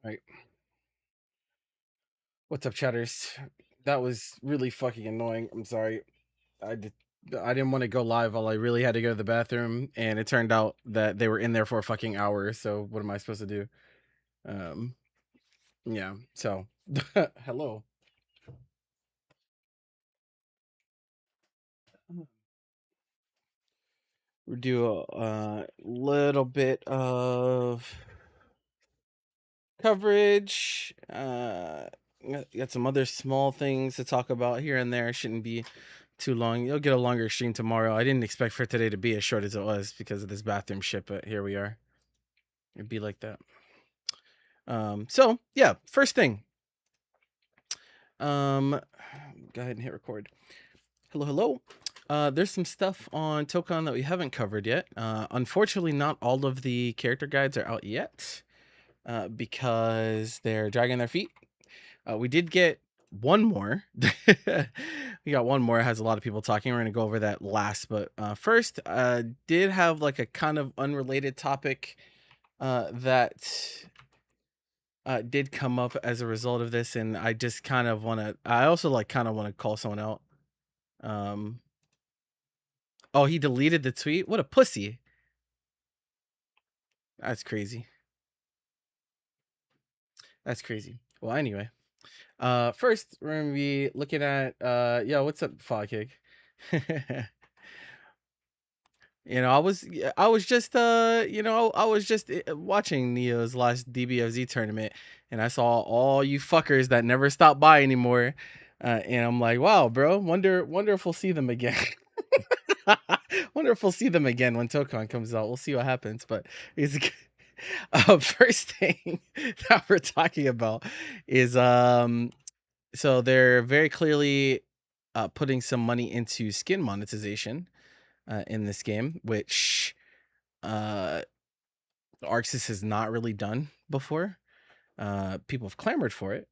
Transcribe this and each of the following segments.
Right. What's up, chatters? That was really fucking annoying. I'm sorry. I did. I didn't want to go live while I really had to go to the bathroom, and it turned out that they were in there for a fucking hour. So what am I supposed to do? Um, yeah. So, hello. We'll do a little bit of coverage. Got some other small things to talk about here and there. Shouldn't be too long. You'll get a longer stream tomorrow. I didn't expect for today to be as short as it was because of this bathroom shit, but here we are. It'd be like that. So yeah, first thing. Go ahead and hit record. Hello. There's some stuff on Tokon that we haven't covered yet. Unfortunately, not all of the character guides are out yet because they're dragging their feet. We did get one more. We got one more. It has a lot of people talking. We're going to go over that last. But first, did have like a kind of unrelated topic that did come up as a result of this. And I just kind of want to, I also like kind of want to call someone out. Oh, he deleted the tweet? What a pussy. That's crazy. That's crazy. Well, anyway. First, we're going to be looking at, yo, what's up, Fogkick? You know, I was just, I was just watching Neo's last DBFZ tournament, and I saw all you fuckers that never stop by anymore, and I'm like, wow, bro, wonder if we'll see them again. Wonder if we'll see them again when Tokon comes out. We'll see what happens, but it's first thing that we're talking about is so they're very clearly putting some money into skin monetization in this game, which Arxis has not really done before. People have clamored for it.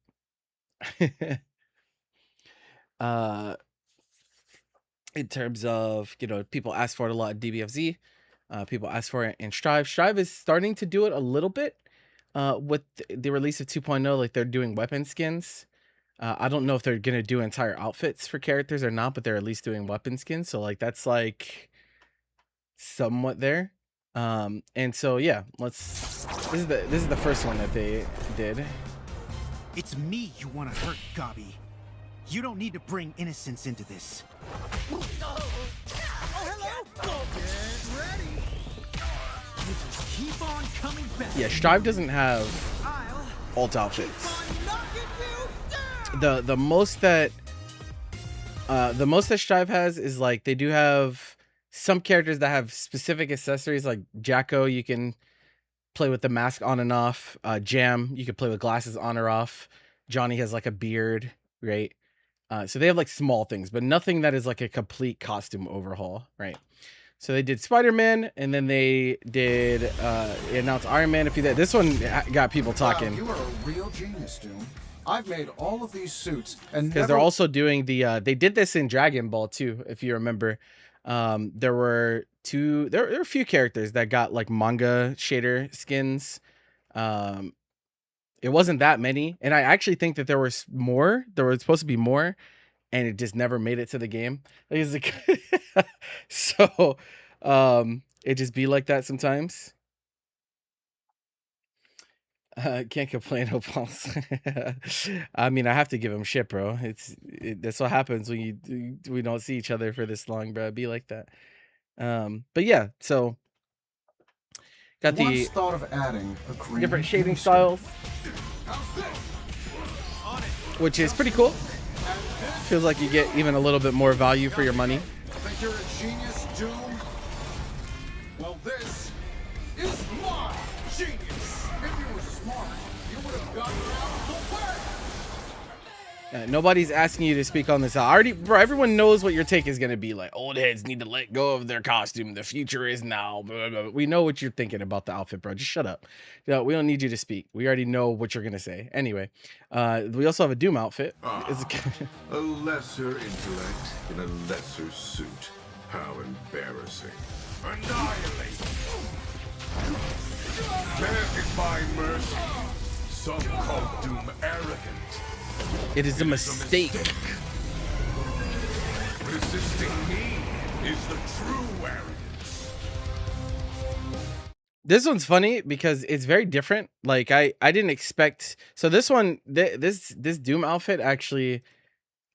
In terms of, people ask for it a lot in DBFZ. People ask for it in Strive. Strive is starting to do it a little bit with the release of 2.0. Like, they're doing weapon skins. I don't know if they're going to do entire outfits for characters or not, but they're at least doing weapon skins. So, like, that's, like, somewhat there. And so, yeah, this is the first one that they did. It's me you want to hurt, Gabi. You don't need to bring innocence into this. Oh, hello! Get ready! You just keep on coming back. Yeah, Strive doesn't have alt outfits. The most that Strive has is, like, they do have some characters that have specific accessories, like Jacko, you can play with the mask on and off. Jam, you can play with glasses on or off. Johnny has like a beard, right? So they have like small things, but nothing that is like a complete costume overhaul, right? So they did Spider-Man, and then they did announced Iron Man a few days. This one got people talking. Wow, you are a real genius, Doom. I've made all of these suits, and because they're also doing the they did this in Dragon Ball too, if you remember. There were a few characters that got like manga shader skins. It wasn't that many, and I actually think that there was more. There was supposed to be more, and it just never made it to the game. So, it just be like that sometimes. Can't complain, Opals. I mean, I have to give him shit, bro. That's what happens when we don't see each other for this long, bro. It'd be like that. But yeah, so got the thought of adding a different shading styles, which is pretty cool. Feels like you get even a little bit more value for your money. Think you're a genius, Doom? Well, this is my genius. If you were smart, you would have gotten out of the way. Nobody's asking you to speak on this. Bro, everyone knows what your take is going to be. Like, old heads need to let go of their costume. The future is now. Blah, blah, blah. We know what you're thinking about the outfit, bro. Just shut up. No, we don't need you to speak. We already know what you're going to say. Anyway, we also have a Doom outfit. A lesser intellect in a lesser suit. How embarrassing. Annihilate. There is my mercy. Some call Doom arrogant. It is a mistake. Resisting me is the true arrogance. This one's funny because it's very different. Like I didn't expect. So this one, this Doom outfit actually,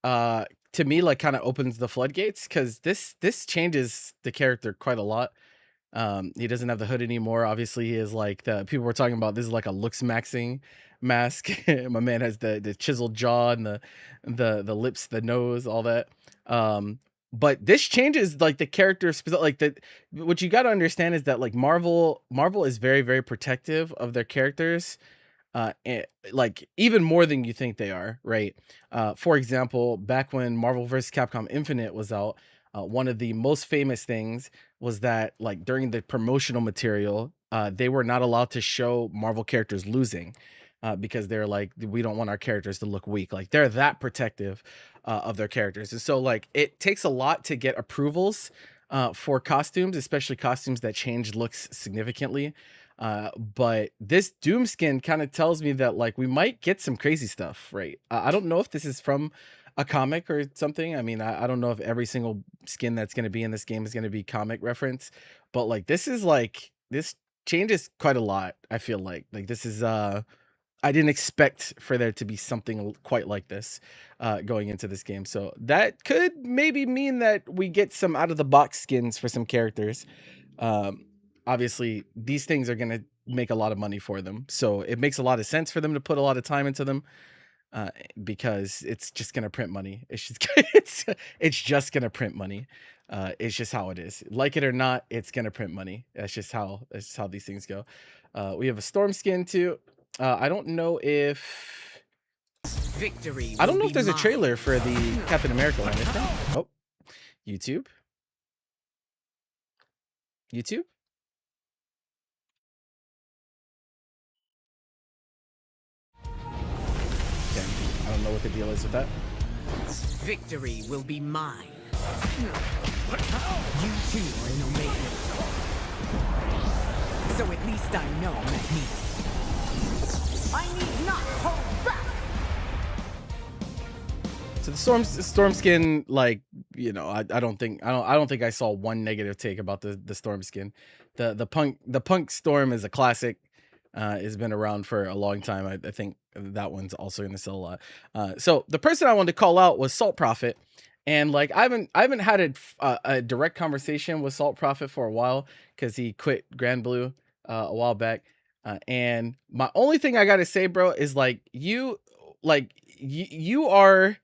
to me, like kind of opens the floodgates, because this changes the character quite a lot. He doesn't have the hood anymore. Obviously, he is like, the people were talking about, this is like a looks maxing mask. My man has the chiseled jaw and the lips, the nose, all that. But this changes like the character, like the, what you got to understand is that like Marvel is very, very protective of their characters, like even more than you think they are, right? For example, back when Marvel vs. Capcom Infinite was out, one of the most famous things was that like during the promotional material, they were not allowed to show Marvel characters losing, because they're like, we don't want our characters to look weak. Like they're that protective of their characters. And so like it takes a lot to get approvals for costumes, especially costumes that change looks significantly. But this Doom skin kind of tells me that like we might get some crazy stuff, right? I don't know if this is from a comic or something. I mean, I don't know if every single skin that's going to be in this game is going to be comic reference, but like this is like, this changes quite a lot. I feel like this is I didn't expect for there to be something quite like this going into this game. So that could maybe mean that we get some out of the box skins for some characters. Obviously these things are going to make a lot of money for them, so it makes a lot of sense for them to put a lot of time into them, because it's just going to print money. It's just it's just going to print money. It's just how it is. Like it or not, it's going to print money. That's just how these things go. We have a Storm skin too. I don't know if Victory. I don't know if there's a trailer for the Captain America one, is there? Oh, YouTube. Okay, I don't know what the deal is with that. Victory will be mine. You too are an Omega. So at least I know Magneto. I need not hold back. So the storm skin, like, you know, I don't think I saw one negative take about the storm skin. The punk storm is a classic. It's been around for a long time. I think that one's also going to sell a lot. So the person I wanted to call out was Salt Prophet, and like I haven't had a direct conversation with Salt Prophet for a while, because he quit Grand Blue a while back. And my only thing I gotta say, bro, is like you are.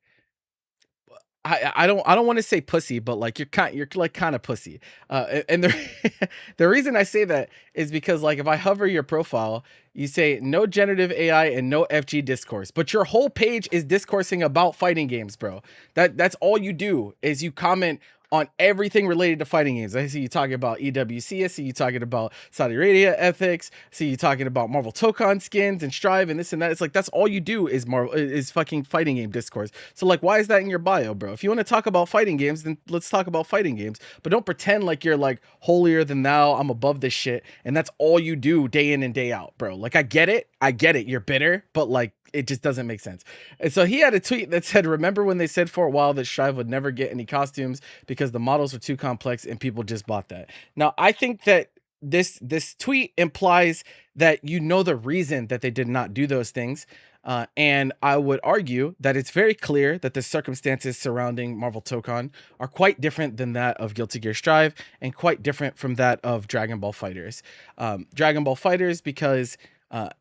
I don't want to say pussy, but like you're like kind of pussy. And the the reason I say that is because like if I hover your profile, you say no generative AI and no FG discourse, but your whole page is discoursing about fighting games, bro. That's all you do, is you comment on everything related to fighting games. I see you talking about EWC. I see you talking about Saudi Arabia ethics. I see you talking about Marvel Tokon skins and Strive and this and that. It's like, that's all you do is fucking fighting game discourse. So like, why is that in your bio, bro? If you want to talk about fighting games, then let's talk about fighting games. But don't pretend like you're like holier than thou. I'm above this shit. And that's all you do day in and day out, bro. Like, I get it. You're bitter, but like, it just doesn't make sense. And so he had a tweet that said, remember when they said for a while that Strive would never get any costumes because the models were too complex and people just bought that. Now, I think that this tweet implies that you know the reason that they did not do those things. And I would argue that it's very clear that the circumstances surrounding Marvel Tokon are quite different than that of Guilty Gear Strive, and quite different from that of Dragon Ball Fighters. Dragon Ball Fighters, because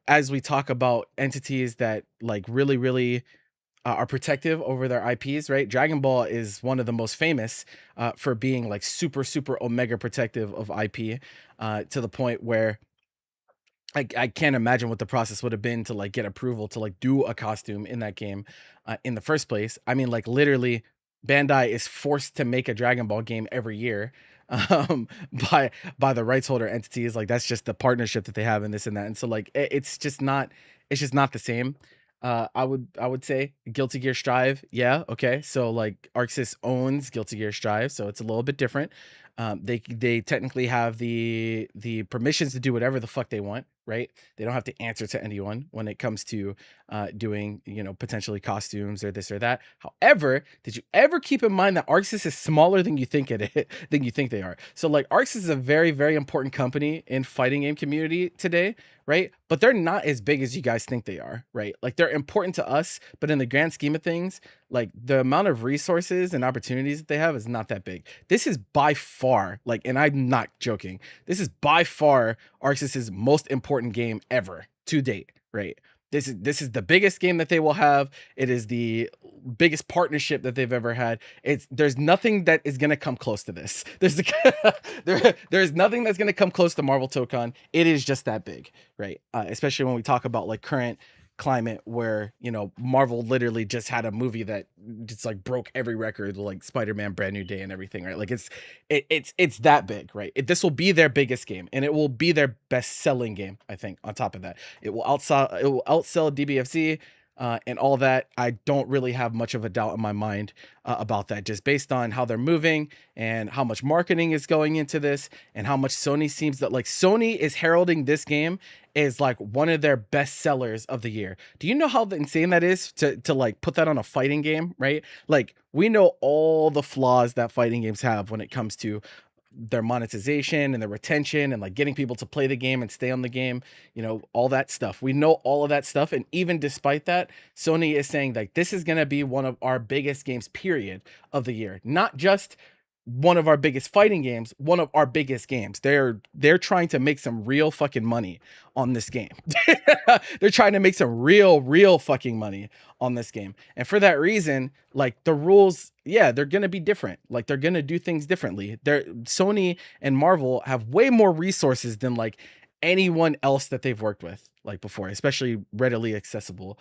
as we talk about entities that like really are protective over their IPs, right? Dragon Ball is one of the most famous for being like super omega protective of IP, to the point where I can't imagine what the process would have been to like get approval to like do a costume in that game in the first place. I mean, like literally Bandai is forced to make a Dragon Ball game every year um by the rights holder entities. Like that's just the partnership that they have in this and that. And so like it's just not the same. I would say Guilty Gear Strive, yeah, okay, so like Arxis owns Guilty Gear Strive, so it's a little bit different. They technically have the permissions to do whatever the fuck they want, right? They don't have to answer to anyone when it comes to doing, potentially costumes or this or that. However, did you ever keep in mind that Arxis is smaller than you think than you think they are? So like Arxis is a very, very important company in fighting game community today, right? But they're not as big as you guys think they are, right? Like they're important to us, but in the grand scheme of things, like the amount of resources and opportunities that they have is not that big. This is by far, like, and I'm not joking, this is by far Arxis's most important game ever to date, right? This is the biggest game that they will have. It is the biggest partnership that they've ever had. There's nothing that is gonna come close to this. There's nothing that's gonna come close to Marvel Tokon. It is just that big, right? Especially when we talk about like current climate where Marvel literally just had a movie that just like broke every record, like Spider-Man Brand New Day and everything, right? Like it's that big, right? This will be their biggest game and it will be their best selling game. I think on top of that, it will outsell DBFZ and all that. I don't really have much of a doubt in my mind about that, just based on how they're moving and how much marketing is going into this and how much Sony seems that like Sony is heralding this game is like one of their best sellers of the year. Do you know how insane that is to like put that on a fighting game, right? Like we know all the flaws that fighting games have when it comes to their monetization and their retention and like getting people to play the game and stay on the game, all that stuff. We know all of that stuff. And even despite that, Sony is saying like this is going to be one of our biggest games, period, of the year. Not just one of our biggest fighting games, one of our biggest games. They're trying to make some real fucking money on this game. They're trying to make some real fucking money on this game. And for that reason, like the rules, yeah, they're going to be different. Like they're going to do things differently. Sony and Marvel have way more resources than like anyone else that they've worked with like before, especially readily accessible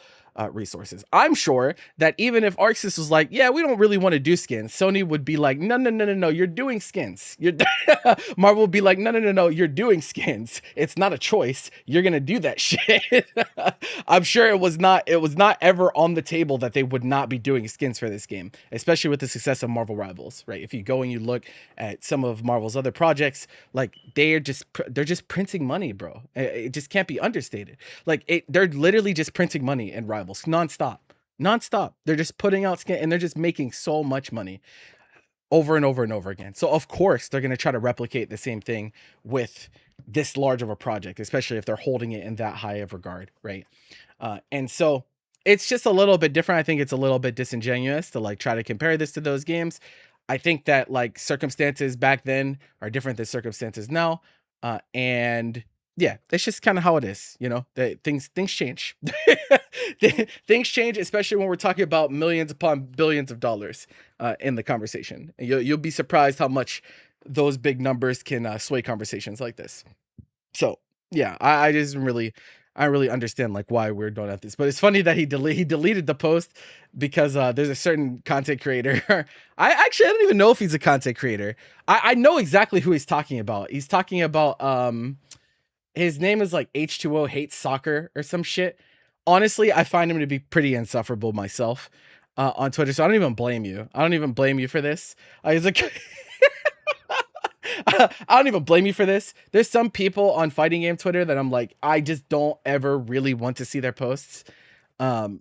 resources. I'm sure that even if Arxis was like, yeah, we don't really want to do skins, Sony would be like, no, you're doing skins. Marvel would be like, no, you're doing skins. It's not a choice. You're gonna do that shit. I'm sure it was not ever on the table that they would not be doing skins for this game, especially with the success of Marvel Rivals, right? If you go and you look at some of Marvel's other projects, like they're just printing money, bro. It just can't be understated. Like they're literally just printing money in Rivals nonstop. They're just putting out skin and they're just making so much money over and over and over again. So of course they're going to try to replicate the same thing with this large of a project, especially if they're holding it in that high of regard, right? And so it's just a little bit different. I think it's a little bit disingenuous to like try to compare this to those games. I think that like circumstances back then are different than circumstances now. And yeah, that's just kind of how it is, that things change. Things change, especially when we're talking about millions upon billions of dollars in the conversation. And you'll be surprised how much those big numbers can sway conversations like this. So yeah, I just really understand like why we're doing at this. But it's funny that he deleted the post because there's a certain content creator. I don't even know if he's a content creator. I know exactly who he's talking about. He's talking about his name is like H2O Hates Soccer or some shit. Honestly, I find him to be pretty insufferable myself on Twitter. So I don't even blame you. I don't even blame you for this. He's like, I don't even blame you for this. There's some people on fighting game Twitter that I'm like, I just don't ever really want to see their posts. And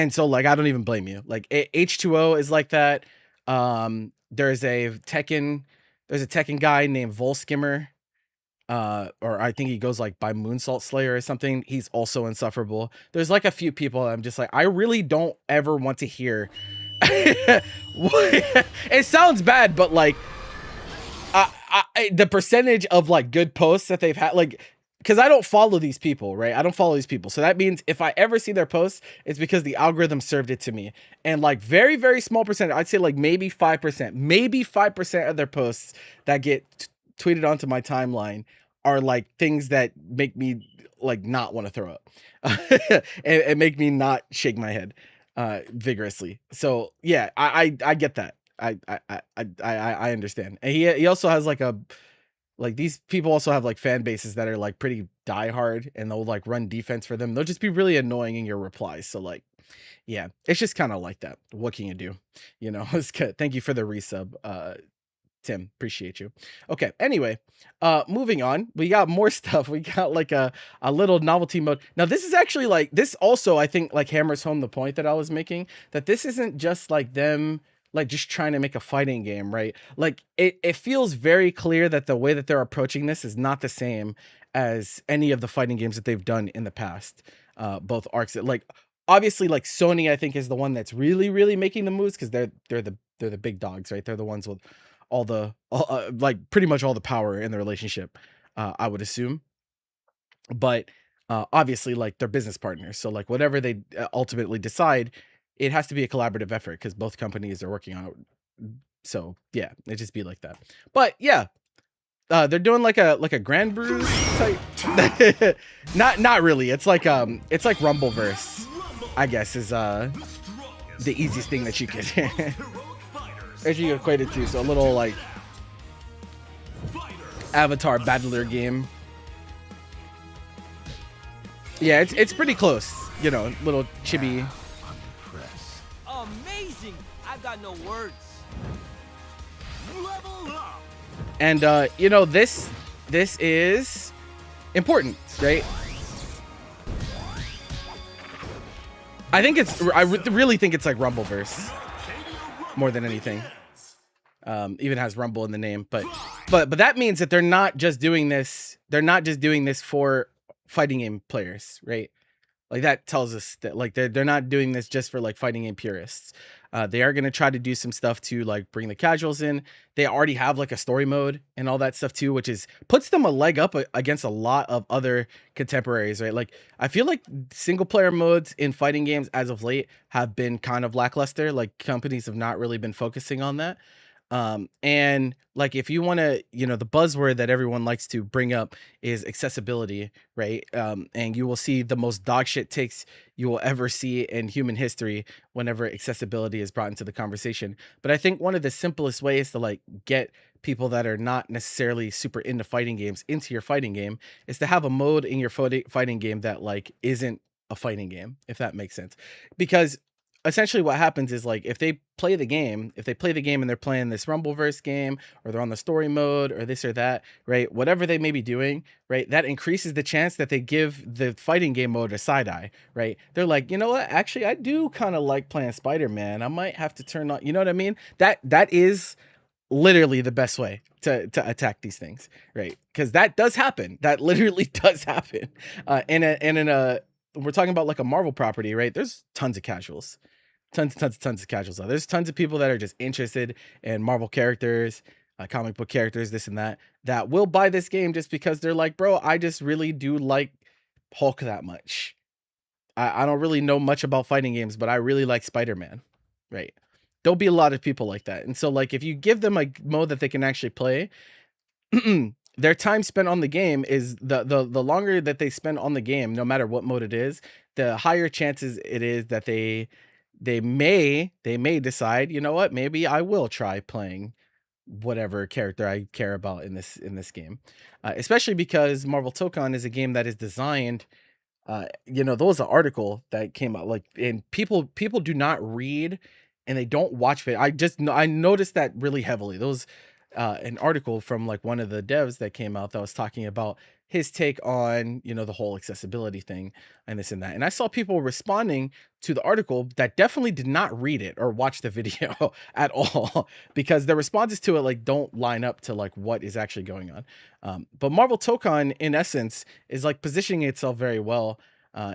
so like, I don't even blame you. Like H2O is like that. There's a Tekken guy named Volskimmer. Or I think he goes like by Moonsault Slayer or something. He's also insufferable. There's like a few people I'm just like, I really don't ever want to hear. It sounds bad, but like, the percentage of like good posts that they've had, like, because I don't follow these people, right? I don't follow these people. So that means if I ever see their posts, it's because the algorithm served it to me. And like very, very small percentage, I'd say like maybe 5% of their posts that get tweeted onto my timeline are like things that make me like not want to throw up and make me not shake my head vigorously. So yeah, I get that. I understand. And he also has like these people also have like fan bases that are like pretty diehard and they'll like run defense for them. They'll just be really annoying in your replies. So like, yeah, it's just kind of like that. What can you do? It's good. Thank you for the resub, Tim, appreciate you. Okay, anyway, moving on. We got more stuff. We got like a little novelty mode. Now, this is actually like this also, I think, like hammers home the point that I was making, that this isn't just like them like just trying to make a fighting game, right? Like it feels very clear that the way that they're approaching this is not the same as any of the fighting games that they've done in the past. Both arcs, like obviously like Sony, I think, is the one that's really making the moves because they're the big dogs, right? They're the ones with like pretty much all the power in the relationship, I would assume. But obviously, like they're business partners, so like whatever they ultimately decide, it has to be a collaborative effort because both companies are working on it. So yeah, it just be like that. But yeah, they're doing like a Grand Brews type. not really. It's like Rumbleverse, I guess, is the easiest thing that you could that you could equate it to. So a little like Avatar battler game. Yeah, it's pretty close. You know, little chibi. Amazing! I've got no words. Level up. And you know, this is important, right? I think I really think it's like Rumbleverse more than anything. Even has Rumble in the name, but that means that they're not just doing this. They're not just doing this for fighting game players, right? Like that tells us that like they're not doing this just for like fighting game purists. They are going to try to do some stuff to like bring the casuals in. They already have like a story mode and all that stuff too, which is puts them a leg up against a lot of other contemporaries, right? Like I feel like single player modes in fighting games as of late have been kind of lackluster. Like companies have not really been focusing on that. And like if you want to, you know, the buzzword that everyone likes to bring up is accessibility, right? And you will see the most dogshit takes you will ever see in human history whenever accessibility is brought into the conversation. But I think one of the simplest ways to like get people that are not necessarily super into fighting games into your fighting game is to have a mode in your fighting game that like isn't a fighting game, if that makes sense. Because essentially what happens is like if they play the game and they're playing this Rumbleverse game or they're on the story mode or this or that, right? Whatever they may be doing, right? That increases the chance that they give the fighting game mode a side eye, right? They're like, you know what? Actually, I do kind of like playing Spider-Man. I might have to turn on, you know what I mean? That is literally the best way to attack these things, right? Because that does happen. That literally does happen. And in a we're talking about like a Marvel property, right? There's tons of casuals. Tons of casuals. There's tons of people that are just interested in Marvel characters, comic book characters, this and that will buy this game just because they're like, bro, I just really do like Hulk that much. I don't really know much about fighting games, but I really like Spider-Man, right? There'll be a lot of people like that. And so like if you give them a mode that they can actually play, their time spent on the game is the longer that they spend on the game, no matter what mode it is, the higher chances it is that they may decide, you know what, maybe I will try playing whatever character I care about in this game. Especially because Marvel Tokon is a game that is designed, you know, there was an article that came out like, and people do not read and they don't watch it. I noticed that really heavily. Those an article from like one of the devs that came out that was talking about his take on, you know, the whole accessibility thing and this and that. And I saw people responding to the article that definitely did not read it or watch the video at all because the responses to it like don't line up to like what is actually going on. But Marvel Tokon in essence is like positioning itself very well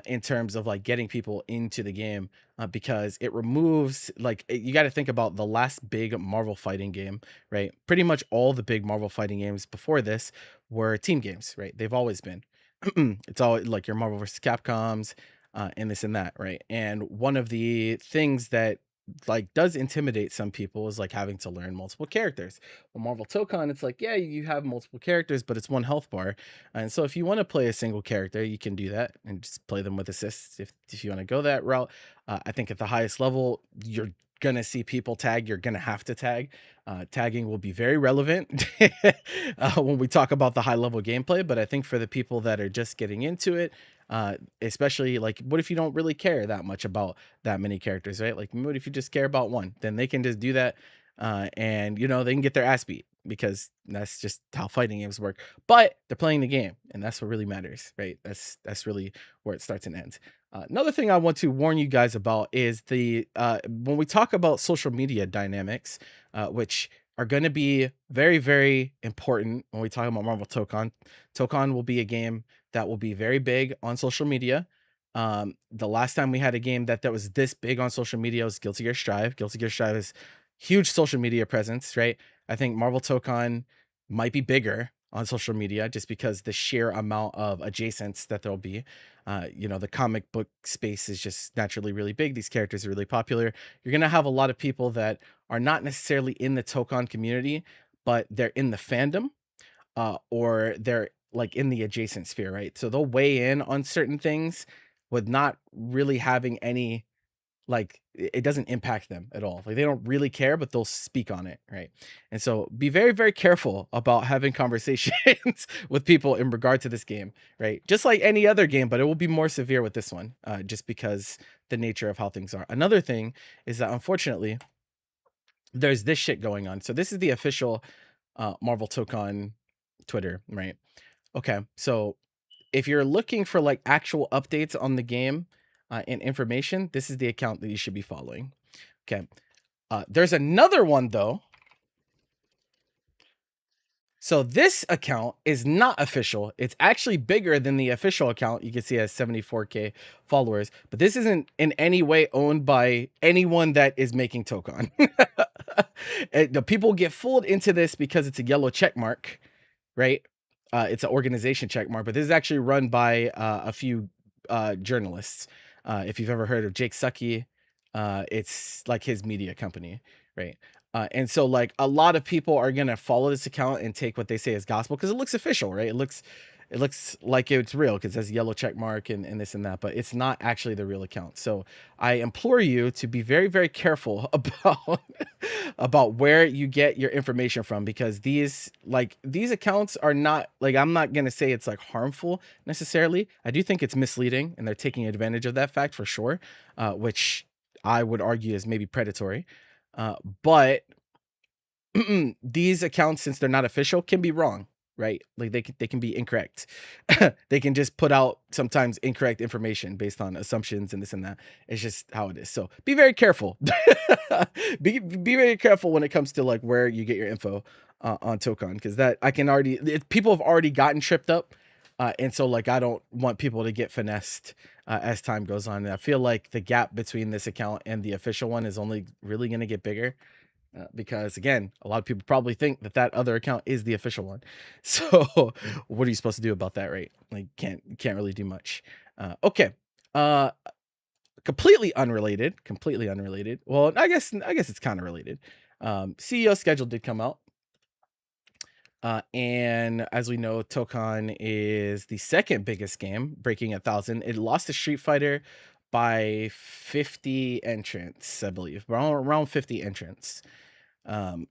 in terms of like getting people into the game because it removes like you got to think about the last big Marvel fighting game, right? Pretty much all the big Marvel fighting games before this were team games, right? They've always been. It's all like your Marvel versus Capcoms and this and that, right? And one of the things that like does intimidate some people is like having to learn multiple characters. Well, Marvel Tokon, it's like, yeah, you have multiple characters, but it's one health bar. And so if you want to play a single character, you can do that and just play them with assists if you want to go that route. I think at the highest level, you're gonna see people tag. You're gonna have to tag. Tagging will be very relevant when we talk about the high level gameplay. But I think for the people that are just getting into it, especially like, what if you don't really care that much about that many characters, right? Like, what if you just care about one? Then they can just do that, and you know, they can get their ass beat. because that's just how fighting games work. But they're playing the game, and that's what really matters, right? That's really where it starts and ends. Another thing I want to warn you guys about is the when we talk about social media dynamics, which are going to be very, very important when we talk about Marvel Tokon. Tokon will be a game that will be very big on social media. The last time we had a game that was this big on social media was Guilty Gear Strive. Guilty Gear Strive is huge social media presence, right? I think Marvel Tokon might be bigger on social media just because the sheer amount of adjacents that there'll be. The comic book space is just naturally really big. These characters are really popular. You're gonna have a lot of people that are not necessarily in the Tokon community, but they're in the fandom, or they're like in the adjacent sphere, right? So they'll weigh in on certain things with not really having any, like, it doesn't impact them at all. Like, they don't really care, but they'll speak on it, right? And so be very, very careful about having conversations with people in regard to this game, right? Just like any other game, but it will be more severe with this one, just because the nature of how things are. Another thing is that unfortunately there's this shit going on. So this is the official Marvel Tokon Twitter, right? Okay, so if you're looking for like actual updates on the game and information, this is the account that you should be following. Okay, there's another one though. So this account is not official. It's actually bigger than the official account. You can see it has 74K followers, but this isn't in any way owned by anyone that is making Tokon. The people get fooled into this because it's a yellow check mark, right? It's an organization check mark, but this is actually run by a few journalists. If you've ever heard of Jake Sucky, it's like his media company, right? And so like a lot of people are gonna follow this account and take what they say as gospel because it looks official, right? It looks like it's real because it has a yellow check mark and this and that, but it's not actually the real account. So I implore you to be very, very careful about where you get your information from, because these accounts are not like, I'm not gonna say it's like harmful necessarily. I do think it's misleading and they're taking advantage of that fact for sure, which I would argue is maybe predatory. But these accounts, since they're not official, can be wrong, right? Like they can be incorrect. They can just put out sometimes incorrect information based on assumptions and this and that. It's just how it is. So be very careful. be very careful when it comes to like where you get your info on Tokon, because that I can already people have already gotten tripped up. And so like I don't want people to get finessed as time goes on. And I feel like the gap between this account and the official one is only really going to get bigger. Because again, a lot of people probably think that other account is the official one. So what are you supposed to do about that, right? Like can't really do much. Okay. Completely unrelated. Well, I guess it's kind of related. CEO schedule did come out. And as we know, Tokon is the second biggest game, breaking 1,000. It lost to Street Fighter by 50 entrants, I believe, around 50 entrants. And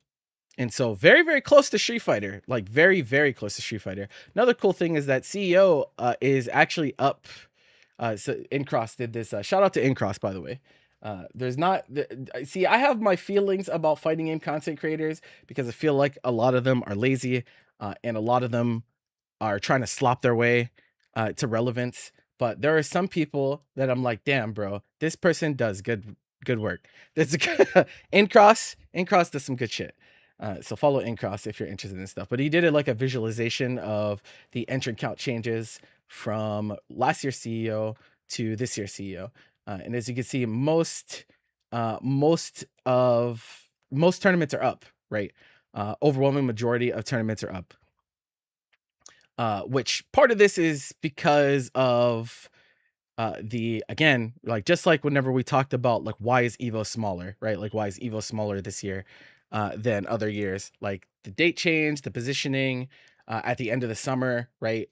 so very, very close to Street Fighter, like very, very close to Street Fighter. Another cool thing is that CEO is actually up. So Incross did this. Shout out to Incross, by the way. There's not see, I have my feelings about fighting game content creators because I feel like a lot of them are lazy, and a lot of them are trying to slop their way to relevance. But there are some people that I'm like, damn, bro, this person does good work. This Incross does some good shit. So follow Incross if you're interested in stuff. But he did it like a visualization of the entrant count changes from last year's CEO to this year's CEO. And as you can see, most tournaments are up, right? Overwhelming majority of tournaments are up. Which part of this is because of again, like just like whenever we talked about like why is Evo smaller, right? Like why is Evo smaller this year than other years? Like the date change, the positioning at the end of the summer, right?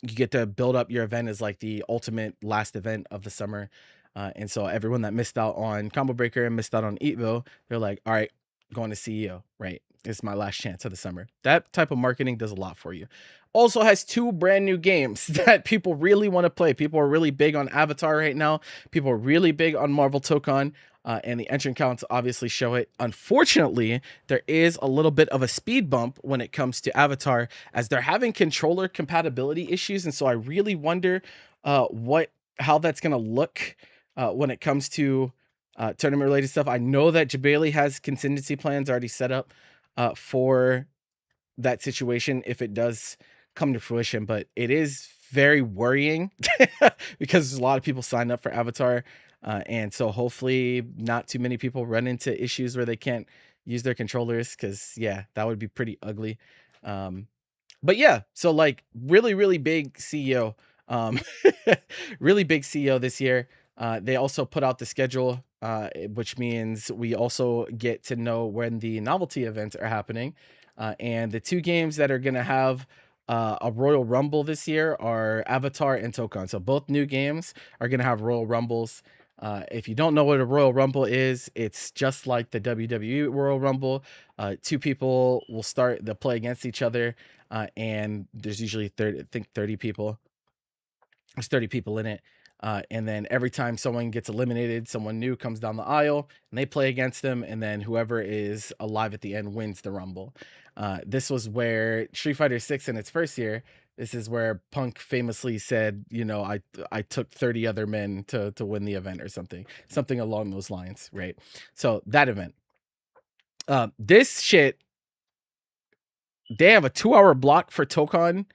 You get to build up your event as like the ultimate last event of the summer. And so everyone that missed out on Combo Breaker and missed out on Evo, they're like, all right, going to CEO, right? It's my last chance of the summer. That type of marketing does a lot for you. Also has 2 brand new games that people really want to play. People are really big on Avatar right now. People are really big on Marvel Tokon. And the entrant counts obviously show it. Unfortunately, there is a little bit of a speed bump when it comes to Avatar, as they're having controller compatibility issues. And so I really wonder how that's going to look when it comes to tournament related stuff. I know that Jabali has contingency plans already set up for that situation if it does come to fruition, but it is very worrying because there's a lot of people signed up for Avatar, and so hopefully not too many people run into issues where they can't use their controllers, because yeah, that would be pretty ugly. But yeah, so like really big CEO, really big CEO this year. They also put out the schedule, which means we also get to know when the novelty events are happening. And the 2 games that are going to have a Royal Rumble this year are Avatar and Tokon. So both new games are going to have Royal Rumbles. If you don't know what a Royal Rumble is, it's just like the WWE Royal Rumble. 2 people will start, they'll play against each other. And there's usually 30 people. There's 30 people in it. And then every time someone gets eliminated, someone new comes down the aisle and they play against them. And then whoever is alive at the end wins the Rumble. This was where Street Fighter 6 in its first year, this is where Punk famously said, you know, I took 30 other men to win the event, or something along those lines, right? So that event. This shit, they have a 2-hour block for Tokon.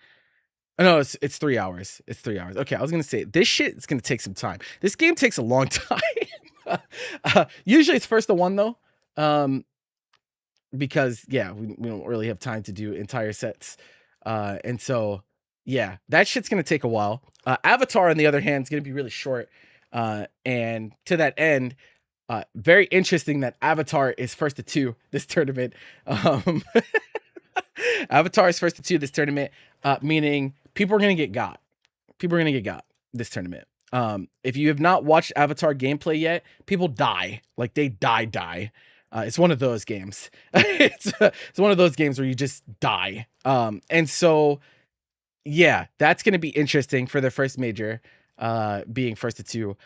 No, it's 3 hours. It's 3 hours. Okay, I was gonna say this shit is gonna take some time. This game takes a long time. Usually it's first to one though, because yeah, we don't really have time to do entire sets, and so yeah, that shit's gonna take a while. Avatar, on the other hand, is gonna be really short, and to that end, very interesting that Avatar is first to 2 this tournament. Avatar is first to 2 this tournament, meaning people are gonna get got. People are gonna get got this tournament. If you have not watched Avatar gameplay yet, people die. Like they die. It's one of those games. It's one of those games where you just die. And so yeah, that's gonna be interesting for their first major, being first to 2.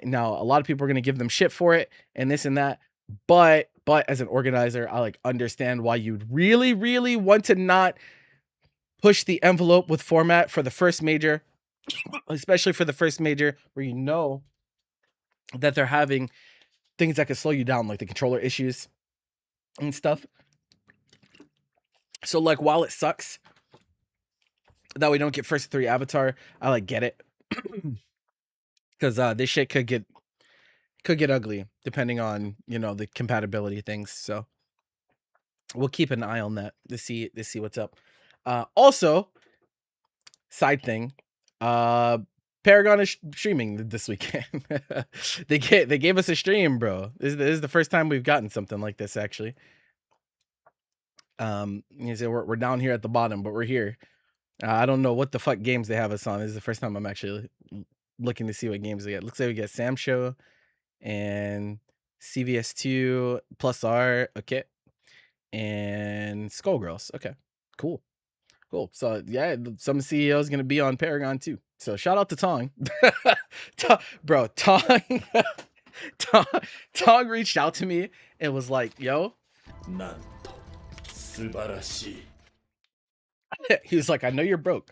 Now a lot of people are gonna give them shit for it and this and that, but as an organizer, I like understand why you'd really want to not push the envelope with format for the first major, especially for the first major where you know that they're having things that could slow you down, like the controller issues and stuff. So like, while it sucks that we don't get first to 3 Avatar, I like get it, because this shit could get ugly depending on, you know, the compatibility things. So we'll keep an eye on that to see what's up. Also, side thing, Paragon is streaming this weekend. they gave us a stream, bro. This is the first time we've gotten something like this, actually. You say we're down here at the bottom, but we're here. I don't know what the fuck games they have us on. This is the first time I'm actually looking to see what games we get. Looks like we get Sam Show and CVS2 plus R, okay, and Skullgirls. Okay, cool. So yeah, some CEOs gonna be on Paragon too. So shout out to Tong. Bro, Tong Tong reached out to me and was like, yo, he was like, I know you're broke.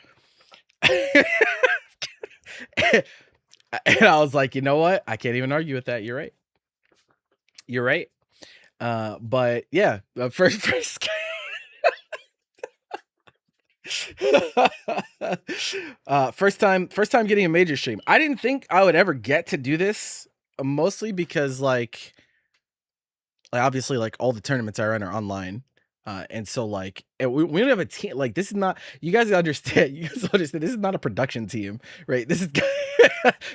And I was like, you know what? I can't even argue with that. You're right. But yeah, first first time getting a major stream. I didn't think I would ever get to do this, mostly because like obviously like all the tournaments I run are online. And so like we don't have a team. Like this is not, you guys understand this is not a production team, right? This is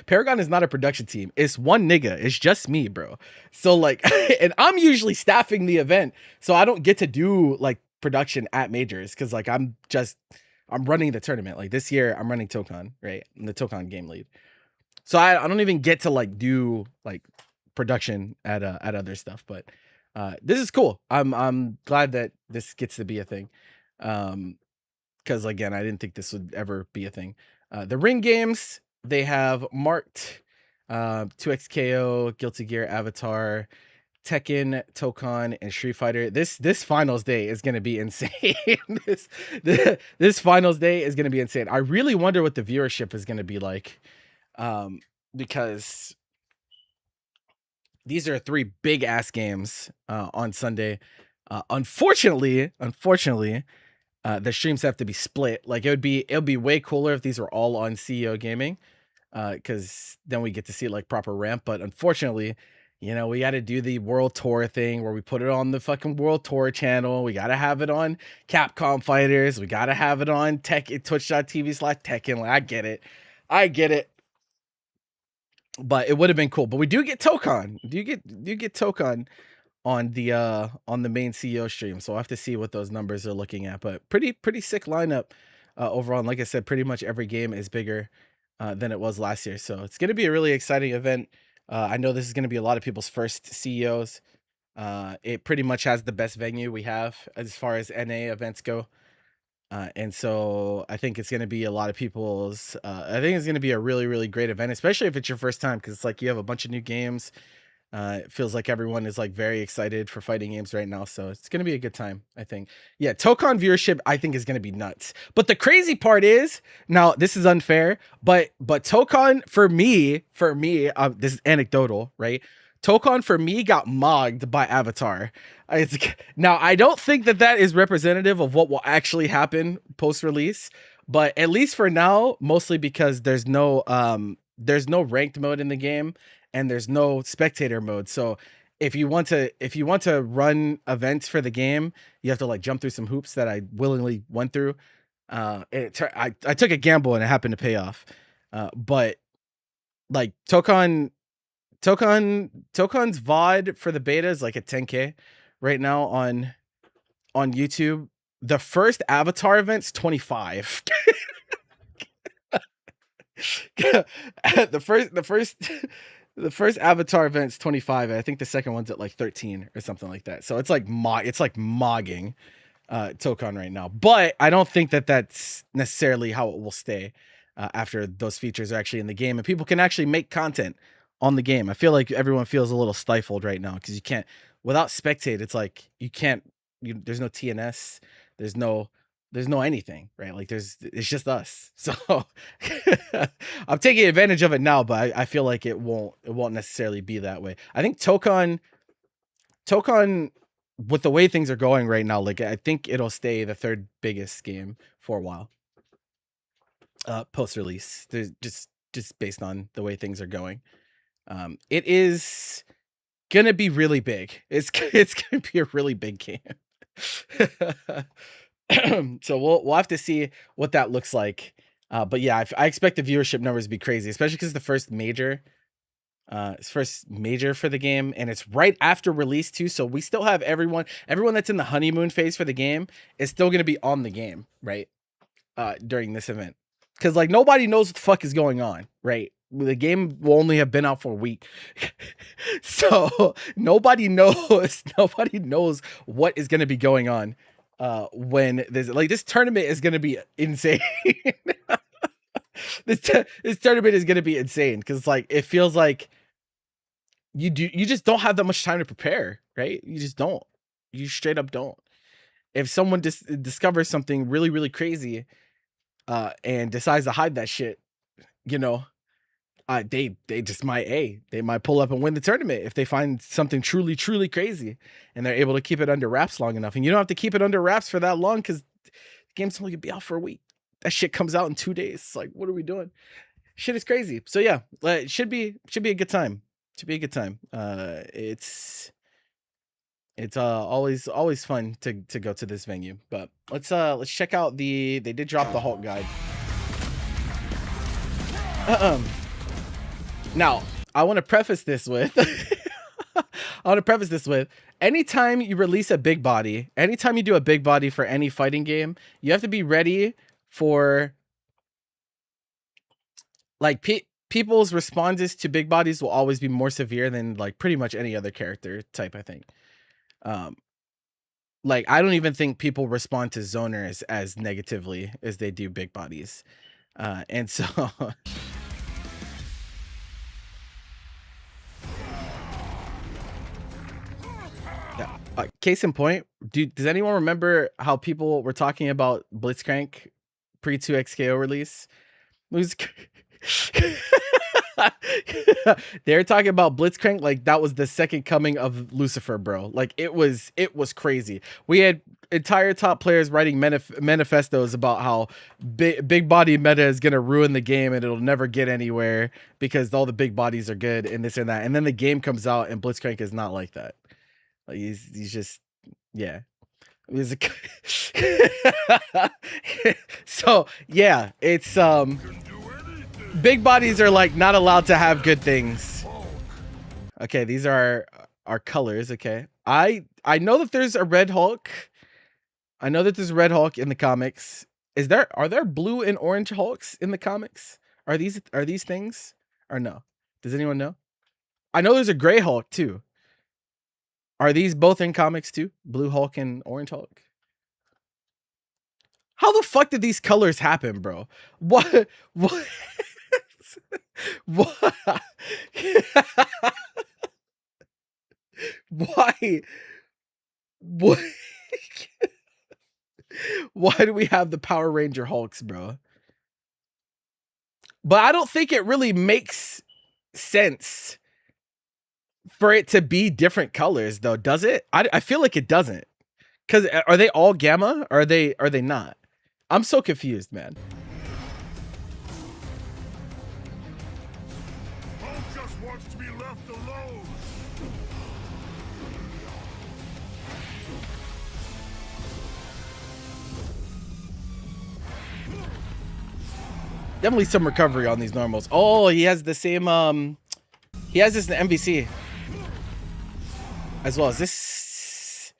Paragon is not a production team. It's one nigga. It's just me, bro. So like, and I'm usually staffing the event, so I don't get to do like production at majors, because like I'm running the tournament. Like this year I'm running Tokon, right? I'm the Tokon game lead. So I don't even get to like do like production at other stuff. But This is cool. I'm glad that this gets to be a thing. Because again, I didn't think this would ever be a thing. The ring games, they have marked 2XKO, Guilty Gear, Avatar, Tekken, Tokon, and Street Fighter. This finals day is gonna be insane. this finals day is gonna be insane. I really wonder what the viewership is gonna be like, because these are 3 big ass games on Sunday. Unfortunately, the streams have to be split. Like it would be way cooler if these were all on CEO Gaming, because then we get to see like proper ramp. But unfortunately, you know, we got to do the World Tour thing where we put it on the fucking World Tour channel. We got to have it on Capcom Fighters. We got to have it on Twitch.tv/Tekken. Like, I get it. But it would have been cool. But we do get Tokon. Do you get Tokon on the main CEO stream? So I'll have to see what those numbers are looking at. But pretty sick lineup overall. And like I said, pretty much every game is bigger than it was last year. So it's going to be a really exciting event. I know this is going to be a lot of people's first CEOs. It pretty much has the best venue we have as far as NA events go. And so I think it's going to be a lot of people's, I think it's going to be a really, really great event, especially if it's your first time. Cause it's like, you have a bunch of new games. It feels like everyone is like very excited for fighting games right now. So it's going to be a good time, I think. Yeah. Tokon viewership, I think, is going to be nuts. But the crazy part is, now this is unfair, but Tokon for me, this is anecdotal, right? Tokon for me got mogged by Avatar. Now, I don't think that is representative of what will actually happen post-release, but at least for now, mostly because there's no ranked mode in the game and there's no spectator mode. So if you want to run events for the game, you have to like jump through some hoops that I willingly went through. I took a gamble and it happened to pay off. But like Tokon's VOD for the beta is like at 10K right now on YouTube. The first Avatar event's 25. the first Avatar event's 25. And I think the second one's at like 13 or something like that. So it's like mogging Tokon right now. But I don't think that's necessarily how it will stay after those features are actually in the game and people can actually make content on the game. I feel like everyone feels a little stifled right now because you can't, without spectate, it's like you can't, there's no TNS, there's no anything, right? Like it's just us. So I'm taking advantage of it now, but I feel like it won't necessarily be that way. I think Tokon with the way things are going right now, like I think it'll stay the 3rd biggest game for a while. Post release. There's just based on the way things are going. It is gonna be really big. It's gonna be a really big game. So we'll have to see what that looks like. But yeah, I expect the viewership numbers to be crazy, especially because the first major for the game, and it's right after release too. So we still have everyone that's in the honeymoon phase for the game is still gonna be on the game, right? During this event. Because like nobody knows what the fuck is going on, right? The game will only have been out for a week. So nobody knows what is going to be going on when there's like this tournament is going to be insane. this tournament is going to be insane because like it feels like you just don't have that much time to prepare, right? You just don't. You straight up don't. If someone discovers something really, really crazy and decides to hide that shit, you know, they just might pull up and win the tournament if they find something truly, truly crazy and they're able to keep it under wraps long enough. And you don't have to keep it under wraps for that long because the game's only gonna be out for a week. That shit comes out in 2 days. It's like, what are we doing? Shit is crazy. So yeah, it should be a good time. Should be a good time. It's always fun to go to this venue. But let's check out they did drop the Hulk guide. Now, I want to preface this with anytime you release a big body, anytime you do a big body for any fighting game, you have to be ready for like people's responses to big bodies will always be more severe than like pretty much any other character type, I think. Like I don't even think people respond to zoners as negatively as they do big bodies. And so yeah. Case in point, does anyone remember how people were talking about Blitzcrank pre 2XKO release? It was they're talking about Blitzcrank like that was the second coming of Lucifer, bro. Like it was crazy. We had entire top players writing manifestos about how big body meta is gonna ruin the game and it'll never get anywhere because all the big bodies are good and this and that. And then the game comes out and Blitzcrank is not like that. Like he's just yeah. So yeah, it's big bodies are like not allowed to have good things. Okay, these are our colors. Okay, I know that there's a red Hulk. I know that there's red Hulk in the comics. Are there blue and orange Hulks in the comics? Are these things or no? Does anyone know? I know there's a gray Hulk too. Are these both in comics too? Blue Hulk and orange Hulk? How the fuck did these colors happen, bro? What? What? What? Why? What? Why do we have the Power Ranger Hulks, bro? But I don't think it really makes sense for it to be different colors, though, does it? I feel like it doesn't. Because are they all gamma? Or are they not? I'm so confused, man. Hulk just wants to be left alone. Definitely some recovery on these normals. Oh, he has the same he has this in MVC as well as this.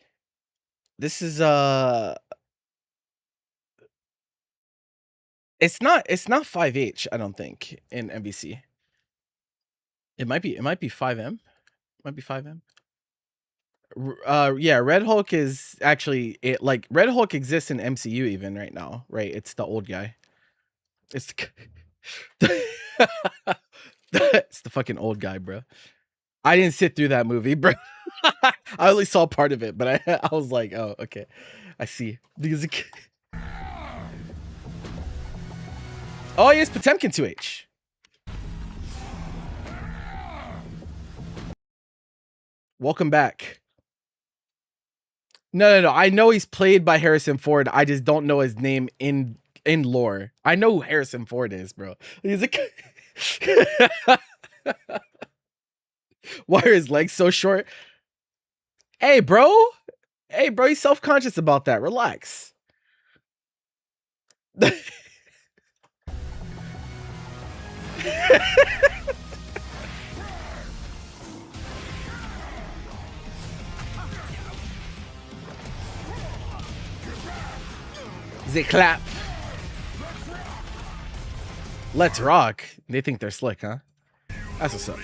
This is it's not 5H, I don't think, in MVC. It might be 5M. Might be 5M. Yeah, Red Hulk is actually like Red Hulk exists in MCU even right now, right? It's the old guy. It's the it's the fucking old guy, bro. I didn't sit through that movie, bro. I only saw part of it, but I was like, oh, okay, I see. Because oh, yes, Potemkin 2H. Welcome back. No. I know he's played by Harrison Ford. I just don't know his name in lore. I know who Harrison Ford is, bro. He's a why are his legs so short? Hey, bro. He's self-conscious about that. Relax. They clap. Let's rock. They think they're slick, huh? That's what's up.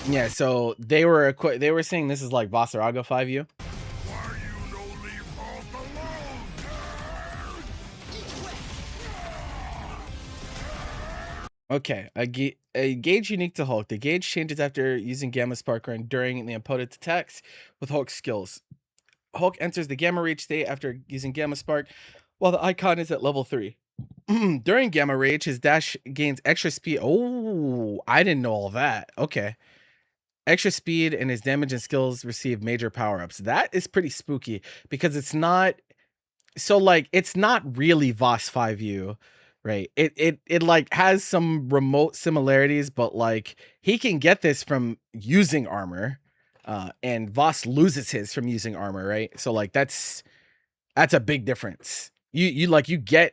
Yeah, so they were saying this is like Vasaraga 5U. Okay, a gauge unique to Hulk. The gauge changes after using Gamma Spark or during the opponent's attacks with Hulk skills. Hulk enters the Gamma Rage state after using Gamma Spark, while the icon is at level 3. During Gamma Rage, his dash gains extra speed. Oh, I didn't know all that. Okay. Extra speed and his damage and skills receive major power-ups. That is pretty spooky because it's not so like it's not really Voss 5U, right? It like has some remote similarities, but like he can get this from using armor. And Voss loses his from using armor, right? So like that's a big difference. You get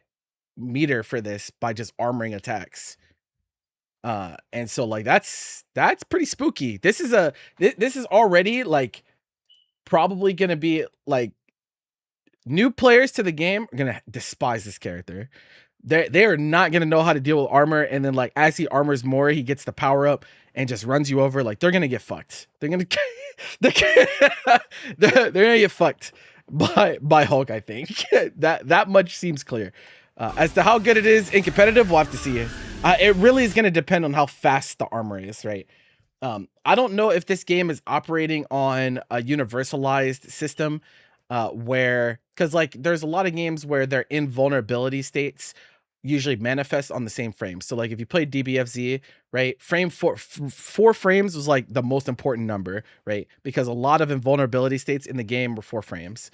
meter for this by just armoring attacks. And so like that's pretty spooky. This is already like probably gonna be like new players to the game are gonna despise this character They are not gonna know how to deal with armor, and then like as he armors more, he gets the power up and just runs you over. Like they're gonna get fucked. They're gonna they're gonna get fucked by Hulk. I think that much seems clear. As to how good it is in competitive, we'll have to see. It really is gonna depend on how fast the armor is, right? I don't know if this game is operating on a universalized system where, because like there's a lot of games where their invulnerability states usually manifest on the same frame. So like if you play DBFZ, right, frame four frames was like the most important number, right? Because a lot of invulnerability states in the game were 4 frames.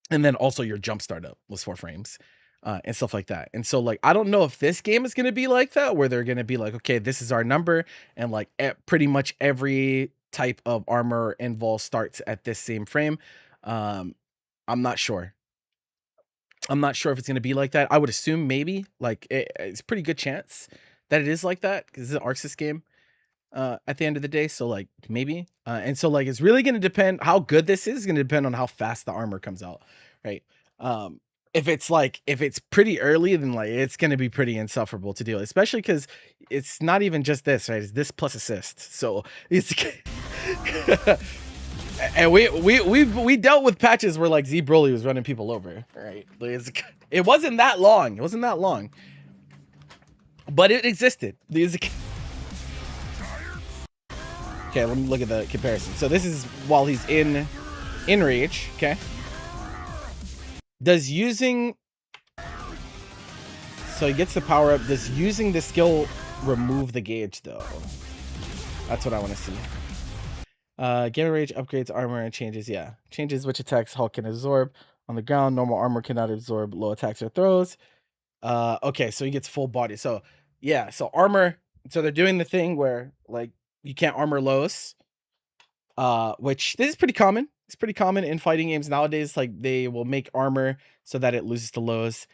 And then also your jump startup was 4 frames. And stuff like that. And so like I don't know if this game is going to be like that, where they're going to be like, okay, this is our number, and like pretty much every type of armor invul starts at this same frame. I'm not sure. I'm not sure if it's going to be like that. I would assume maybe like it's a pretty good chance that it is like that, because it's an Arxis game at the end of the day. So like maybe and so like it's really going to depend how good this is going to depend on how fast the armor comes out, right? If it's pretty early, then like it's going to be pretty insufferable to deal, especially because it's not even just this, right? It's this plus assist. So it's and we dealt with patches where like Z Broly was running people over, right? Like it wasn't that long. It wasn't that long, but it existed. Okay, let me look at the comparison. So this is while he's in rage. Okay. Does using, so he gets the power up. Does using the skill remove the gauge though? That's what I want to see. Gamma rage upgrades armor and changes. Yeah, changes which attacks Hulk can absorb on the ground. Normal armor cannot absorb low attacks or throws. Okay, so he gets full body. So yeah, so armor. So they're doing the thing where like you can't armor lows. Which this is pretty common. It's pretty common in fighting games nowadays. Like they will make armor so that it loses to lows.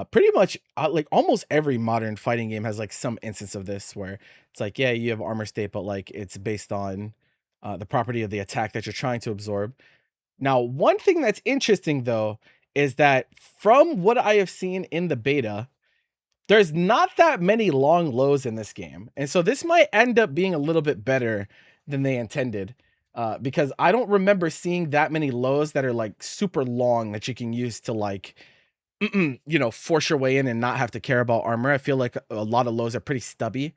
Pretty much like almost every modern fighting game has like some instance of this where it's like, yeah, you have armor state, but like it's based on the property of the attack that you're trying to absorb. Now, one thing that's interesting though is that from what I have seen in the beta, there's not that many long lows in this game. And so this might end up being a little bit better than they intended. Because I don't remember seeing that many lows that are like super long that you can use to like, you know, force your way in and not have to care about armor. I feel like a lot of lows are pretty stubby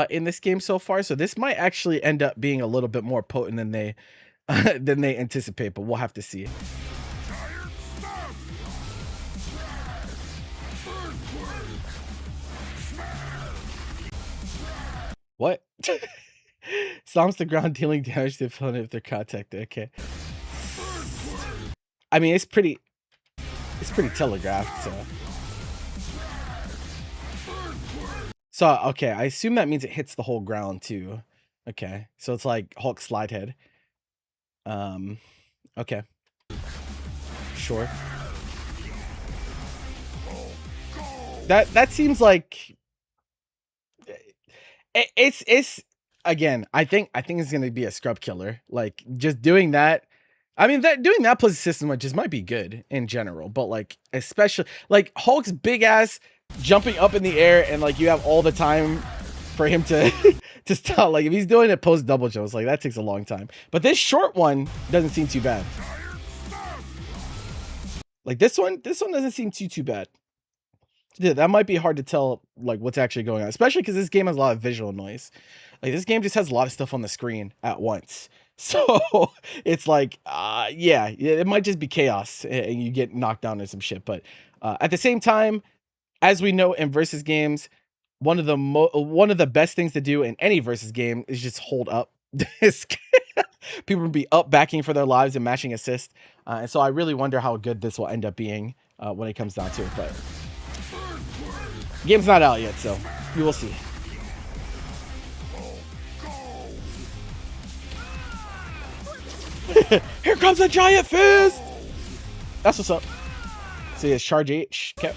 in this game so far. So this might actually end up being a little bit more potent than they anticipate, but we'll have to see. What? Stomps the ground, dealing damage to the opponent if they're contacted. Okay. I mean, it's pretty telegraphed. So okay, I assume that means it hits the whole ground too. Okay, so it's like Hulk slide head. Okay, sure. That seems like it's again. I think it's gonna be a scrub killer. Like just doing that. I mean, doing that plus a system just might be good in general, but like especially like Hulk's big ass jumping up in the air and like you have all the time for him to to stop. Like if he's doing it post double jumps, like that takes a long time. But this short one doesn't seem too bad. Like this one doesn't seem too bad. Yeah, that might be hard to tell like what's actually going on, especially because this game has a lot of visual noise. Like this game just has a lot of stuff on the screen at once. So it's like, yeah, it might just be chaos and you get knocked down or some shit. But at the same time, as we know in versus games, one of the best things to do in any versus game is just hold up. People will be up backing for their lives and matching assist. And so I really wonder how good this will end up being when it comes down to it. But game's not out yet, so we will see. Here comes a giant fist! That's what's up. So yeah, charge H. Okay.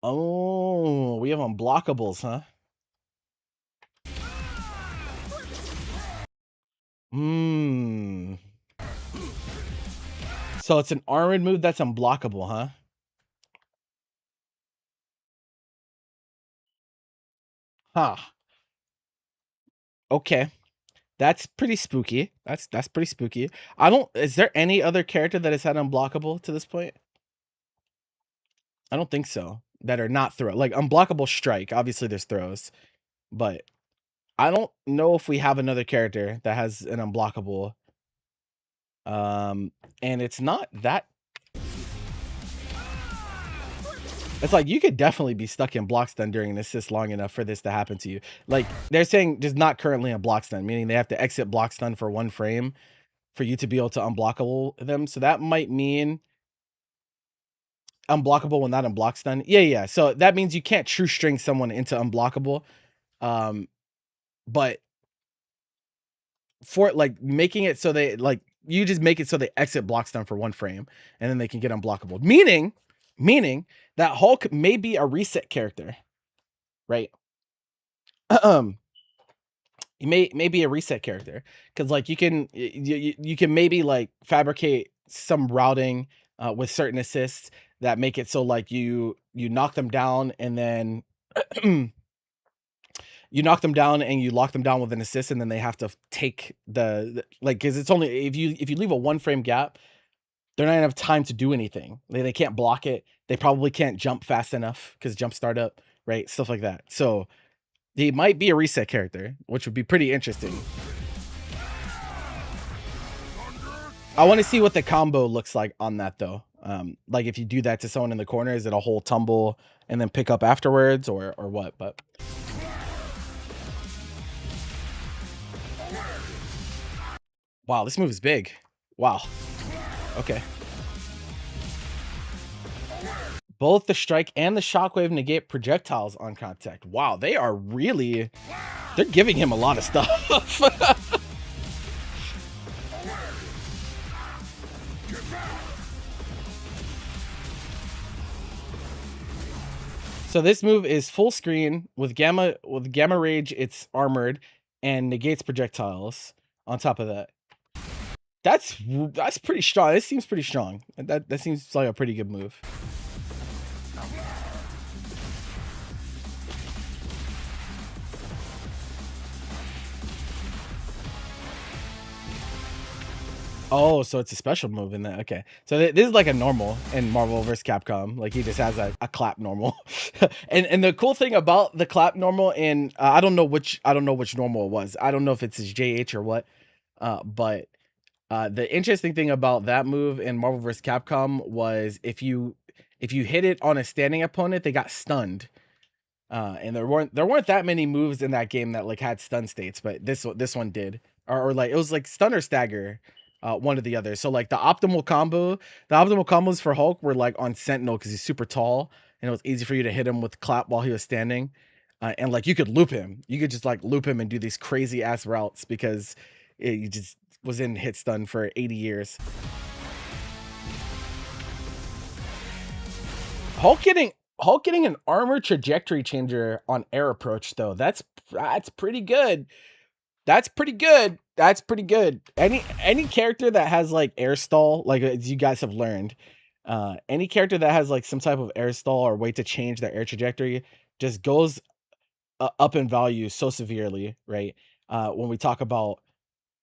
Oh, we have unblockables, huh? So it's an armored move that's unblockable, huh? Huh. Okay. That's pretty spooky. That's pretty spooky. I don't is there any other character that has had unblockable to this point? I don't think so. That are not throw. Like unblockable strike. Obviously there's throws, but I don't know if we have another character that has an unblockable. And it's not that. It's like you could definitely be stuck in block stun during an assist long enough for this to happen to you. Like they're saying just not currently a block stun, meaning they have to exit block stun for 1 frame for you to be able to unblockable them. So that might mean unblockable when not unblock stun. Yeah. So that means you can't true string someone into unblockable. But for like making it so they like you just make it so they exit block stun for 1 frame and then they can get unblockable. Meaning that Hulk may be a reset character, right? You may be a reset character because like you can maybe like fabricate some routing with certain assists that make it so like you knock them down and then you knock them down and you lock them down with an assist and then they have to take the like because it's only if you leave a 1 frame gap, they're not gonna have time to do anything. They can't block it. They probably can't jump fast enough because jump startup, right? Stuff like that. So he might be a reset character, which would be pretty interesting. I want to see what the combo looks like on that though. Like if you do that to someone in the corner, is it a whole tumble and then pick up afterwards or what? But wow, this move is big. Wow. Okay. Both the strike and the shockwave negate projectiles on contact. Wow, they are really they're giving him a lot of stuff. So this move is full screen with gamma rage. It's armored and negates projectiles on top of that. That's pretty strong. This seems pretty strong. That seems like a pretty good move. Oh, so it's a special move in that. Okay, so this is like a normal in Marvel vs. Capcom. Like he just has a clap normal, and the cool thing about the clap normal, and I don't know which normal it was. I don't know if it's his JH or what, but the interesting thing about that move in Marvel vs. Capcom was if you hit it on a standing opponent, they got stunned. And there weren't that many moves in that game that like had stun states, but this one did, or like it was like stun or stagger, one or the other. So like the optimal combos for Hulk were like on Sentinel because he's super tall and it was easy for you to hit him with clap while he was standing, and like you could loop him. You could just like loop him and do these crazy ass routes because he just was in hit stun for 80 years. Hulk getting an armor trajectory changer on air approach though. That's pretty good. That's pretty good. That's pretty good. Any character that has like air stall, like as you guys have learned, any character that has like some type of air stall or way to change their air trajectory just goes up in value so severely, right? When we talk about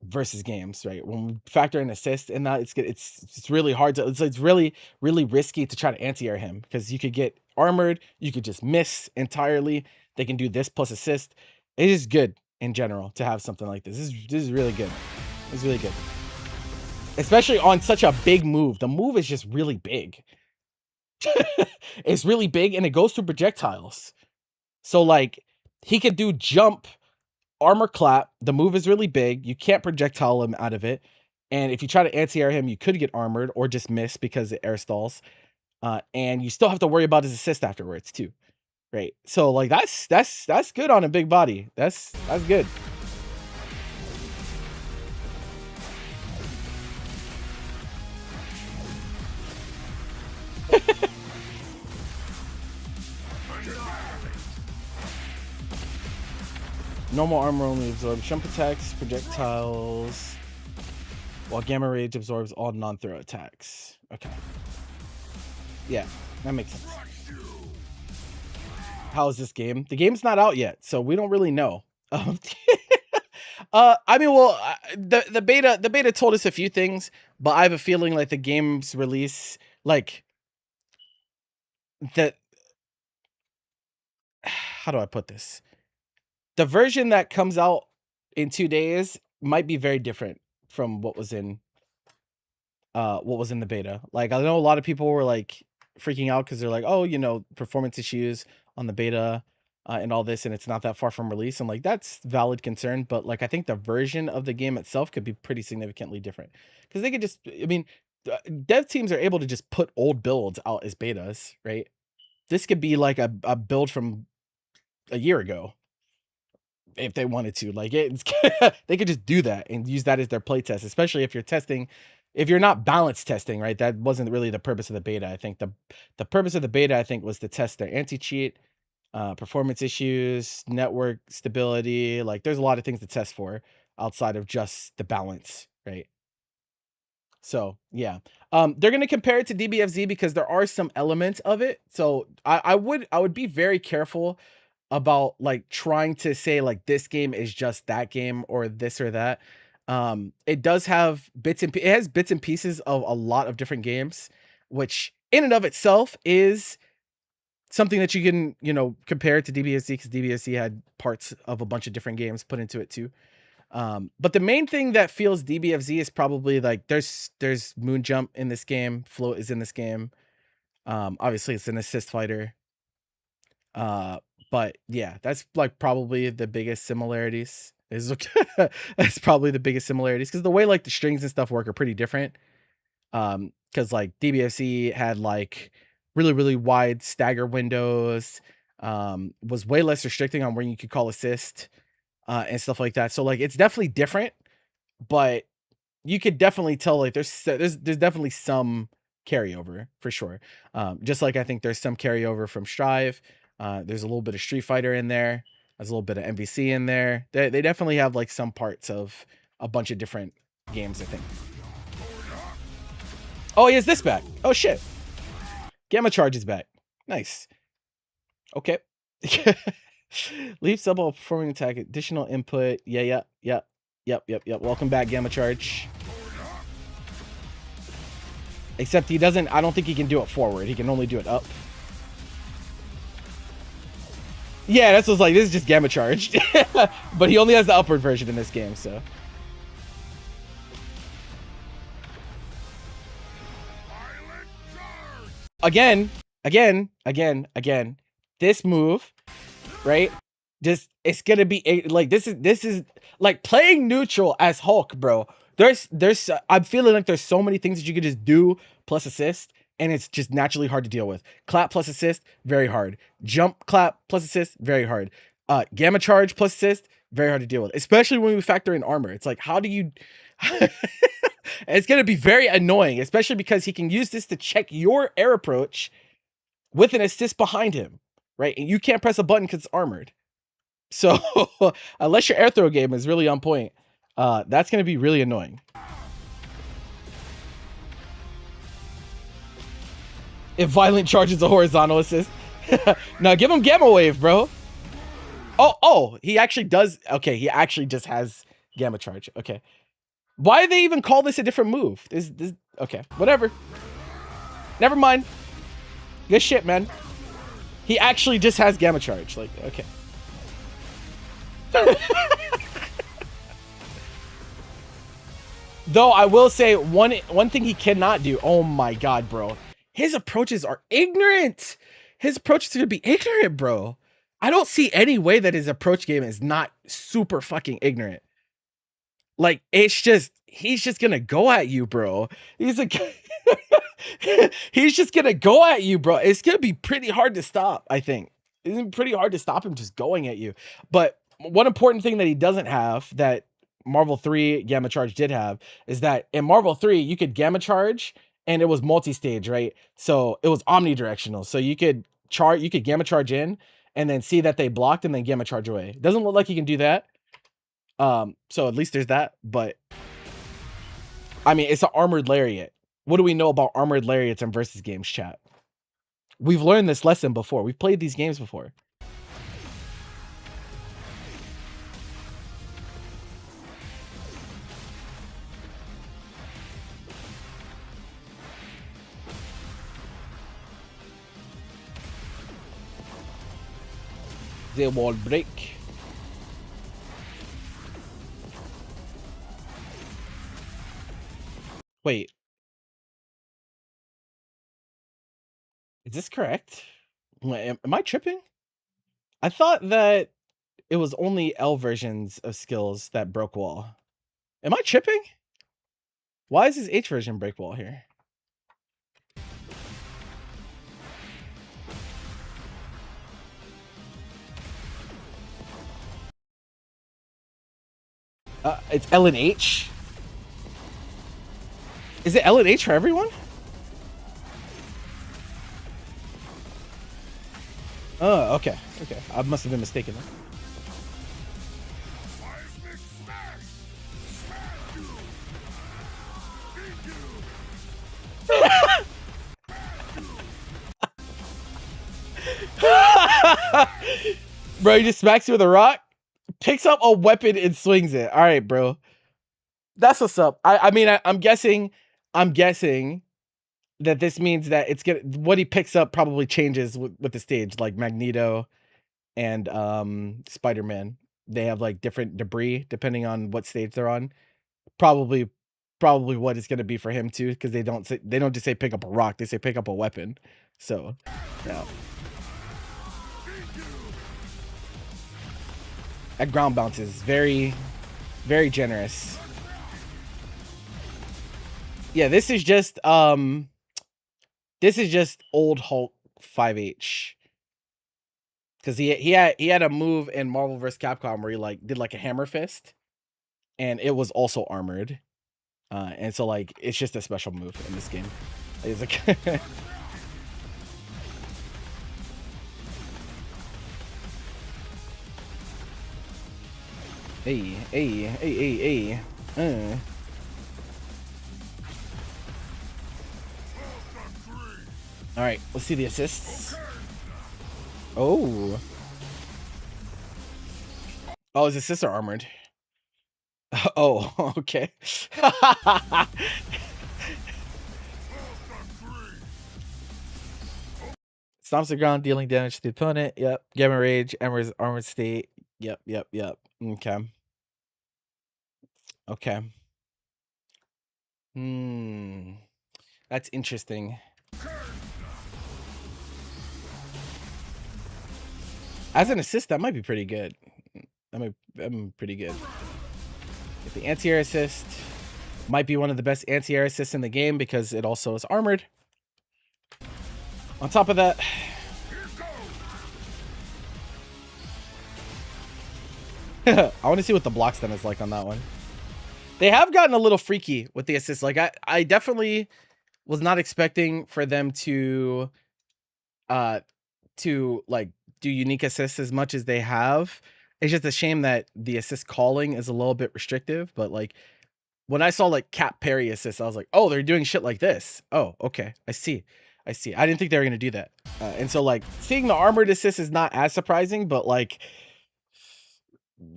versus games, right? When we factor in assist in that, it's really hard to it's really risky to try to anti-air him because you could get armored, you could just miss entirely. They can do this plus assist. It is good in general to have something like this. This is really good. It's really good, especially on such a big move. The move is just really big. It's really big and it goes through projectiles. So like he could do jump, armor clap. The move is really big. You can't projectile him out of it. And if you try to anti-air him, you could get armored or just miss because it air stalls. And you still have to worry about his assist afterwards too. Right. So like that's good on a big body. That's good. Normal armor only absorbs jump attacks, projectiles. while Gamma Rage absorbs all non-throw attacks. Okay. Yeah, that makes sense. How is this game? The game's not out yet, so we don't really know. I mean, well, the beta told us a few things, but I have a feeling like the game's release, like the how do I put this? The version that comes out in 2 days might be very different from what was in the beta. Like, I know a lot of people were like freaking out because they're like, oh, you know, performance issues on the beta and all this, and it's not that far from release. I'm like, that's valid concern, but like, I think the version of the game itself could be pretty significantly different because they could just, I mean, dev teams are able to just put old builds out as betas, right? This could be like a build from a year ago if they wanted to. Like, it's they could just do that and use that as their playtest, especially if you're testing, if you're not balance testing, right? That wasn't really the purpose of the beta. I think the purpose of the beta, I think, was to test their anti-cheat, performance issues, network stability. Like, there's a lot of things to test for outside of just the balance, right? So yeah, they're gonna compare it to DBFZ because there are some elements of it. So I would be very careful about like trying to say like this game is just that game or this or that. It does have it has bits and pieces of a lot of different games, which in and of itself is something that you can, you know, compare it to DBFZ because DBFZ had parts of a bunch of different games put into it too. But the main thing that feels DBFZ is probably like there's moon jump in this game, float is in this game. Obviously it's an assist fighter. But yeah, that's like probably the biggest similarities. That's probably the biggest similarities because the way like the strings and stuff work are pretty different. Because like DBFC had like really wide stagger windows, was way less restricting on when you could call assist, and stuff like that. So like it's definitely different, but you could definitely tell like there's definitely some carryover for sure. Just like I think there's some carryover from Strive. There's a little bit of Street Fighter in there. There's a little bit of MVC in there. They definitely have like some parts of a bunch of different games, I think. Oh, he has this back. Oh shit. Gamma Charge is back. Nice. Okay. Leave sub while performing attack. Additional input. Yep. Welcome back, Gamma Charge. Except he doesn't, I don't think he can do it forward. He can only do it up. Yeah, that's what's like, this is just Gamma Charge. But he only has the upward version in this game, so. Again. This move, right? Just, it's gonna be like, this is like playing neutral as Hulk, bro. I'm feeling like there's so many things that you could just do plus assist, and it's just naturally hard to deal with. Clap plus assist, very hard. Jump, clap plus assist, very hard. Gamma Charge plus assist, very hard to deal with, especially when we factor in armor. It's like, how do you it's gonna be very annoying, especially because he can use this to check your air approach with an assist behind him, right? And you can't press a button because it's armored. So unless your air throw game is really on point, that's going to be really annoying. If Violent charges a horizontal assist. Now give him Gamma Wave, bro. Oh, he actually does. Okay, he actually just has Gamma Charge. Okay. Why do they even call this a different move? This okay, whatever. Never mind. Good shit, man. He actually just has Gamma Charge. Like, okay. Though I will say one thing he cannot do. Oh my god, bro. His approaches are ignorant. His approaches are gonna be ignorant, bro. I don't see any way that his approach game is not super fucking ignorant. Like, it's just, he's just gonna go at you, bro. He's like, he's just gonna go at you, bro. It's gonna be pretty hard to stop, I think. It's pretty hard to stop him just going at you. But one important thing that he doesn't have that Marvel 3 Gamma Charge did have is that in Marvel 3, you could Gamma Charge and it was multi-stage, right? So it was omnidirectional. So you could Gamma Charge in and then see that they blocked and then Gamma Charge away. It doesn't look like you can do that. So at least there's that, but I mean, it's an armored lariat. What do we know about armored lariats in versus games, chat? We've learned this lesson before. We've played these games before. The wall break. Wait. Is this correct? Am I tripping? I thought that it was only L versions of skills that broke wall. Am I tripping? Why is this H version break wall here? It's L and H? Is it L and H for everyone? Oh, okay. Okay. I must have been mistaken. Bro, he just smacks you with a rock, picks up a weapon and swings it. All right, bro. That's what's up. I mean, I'm guessing that this means that it's gonna, what he picks up probably changes with the stage, like Magneto and Spider-Man. They have like different debris depending on what stage they're on. Probably what it's gonna be for him too, because they don't just say pick up a rock, they say pick up a weapon. So yeah. That ground bounce is very, very generous. Yeah, this is just old Hulk 5H. Because he had a move in Marvel vs. Capcom where he like did like a hammer fist, and it was also armored. And so like it's just a special move in this game. It's like hey. All right, let's see the assists. Oh, his assists are armored. Oh, okay. Stomps the ground, dealing damage to the opponent. Yep. Gamma Rage, Emmer's armored state. Yep. Okay. Okay. That's interesting. As an assist, that might be pretty good. That might be pretty good. If the anti-air assist might be one of the best anti-air assists in the game because it also is armored. On top of that, I want to see what the block stun is like on that one. They have gotten a little freaky with the assists. Like I definitely was not expecting for them to like do unique assists as much as they have. It's just a shame that the assist calling is a little bit restrictive, but like when I saw like Cap Parry assists, I was like, oh, they're doing shit like this. Oh, okay. I see. I didn't think they were going to do that. And so like seeing the armored assist is not as surprising, but like,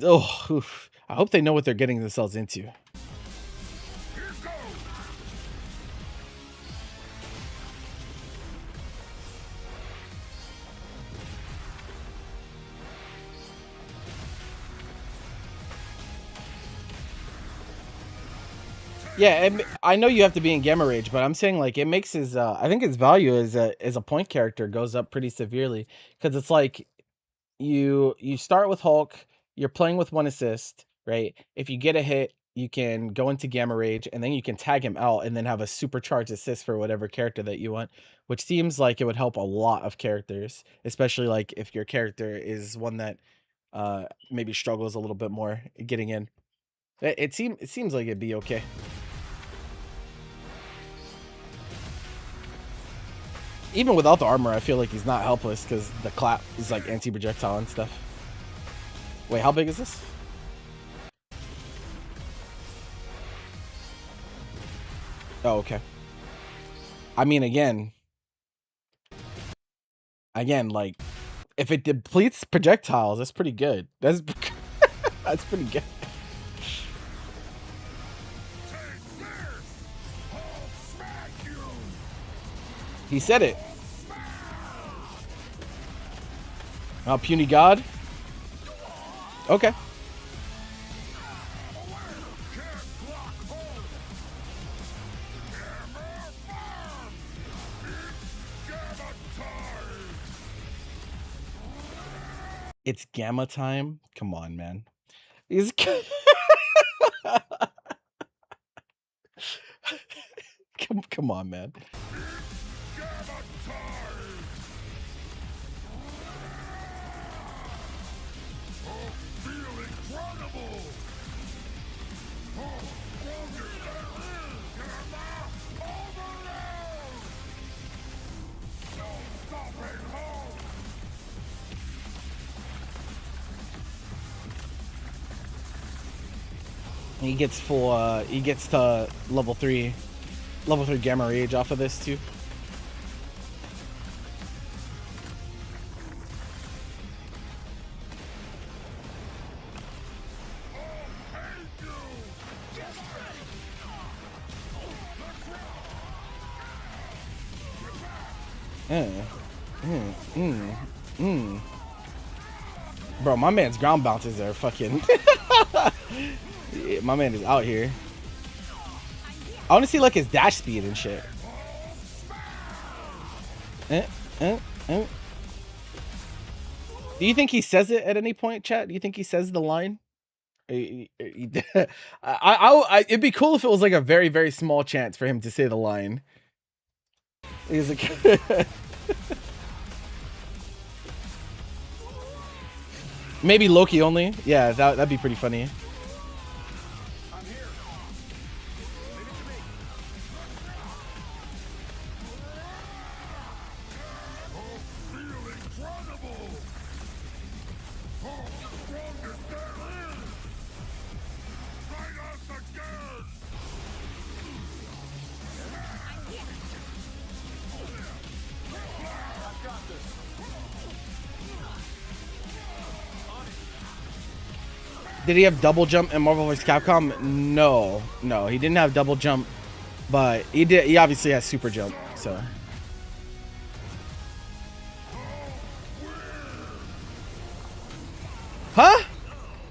oh, oof. I hope they know what they're getting themselves into. Yeah, I know you have to be in Gamma Rage, but I'm saying like it makes his I think his value as a point character goes up pretty severely, because it's like you start with Hulk, you're playing with one assist, right? If you get a hit, you can go into Gamma Rage, and then you can tag him out and then have a supercharged assist for whatever character that you want, which seems like it would help a lot of characters, especially like if your character is one that maybe struggles a little bit more getting in. It seems like it'd be okay. Even without the armor, I feel like he's not helpless because the clap is like anti-projectile and stuff. Wait, how big is this? Oh, okay. I mean, again, like, if it depletes projectiles, that's pretty good. That's that's pretty good. He said it. Oh, puny god. Okay. It's gamma time. Come on, man. He's come on, man. He gets full. He gets to level 3 gamma rage off of this too. Bro, my man's ground bounces are fucking. Yeah, my man is out here. I want to see like his dash speed and shit. Do you think he says it at any point, chat? Do you think he says the line? It'd be cool if it was like a very, very small chance for him to say the line. He's like, maybe Loki only. Yeah, that'd be pretty funny. Did he have double jump in Marvel vs. Capcom? No, he didn't have double jump, but he did. He obviously has super jump. So, huh?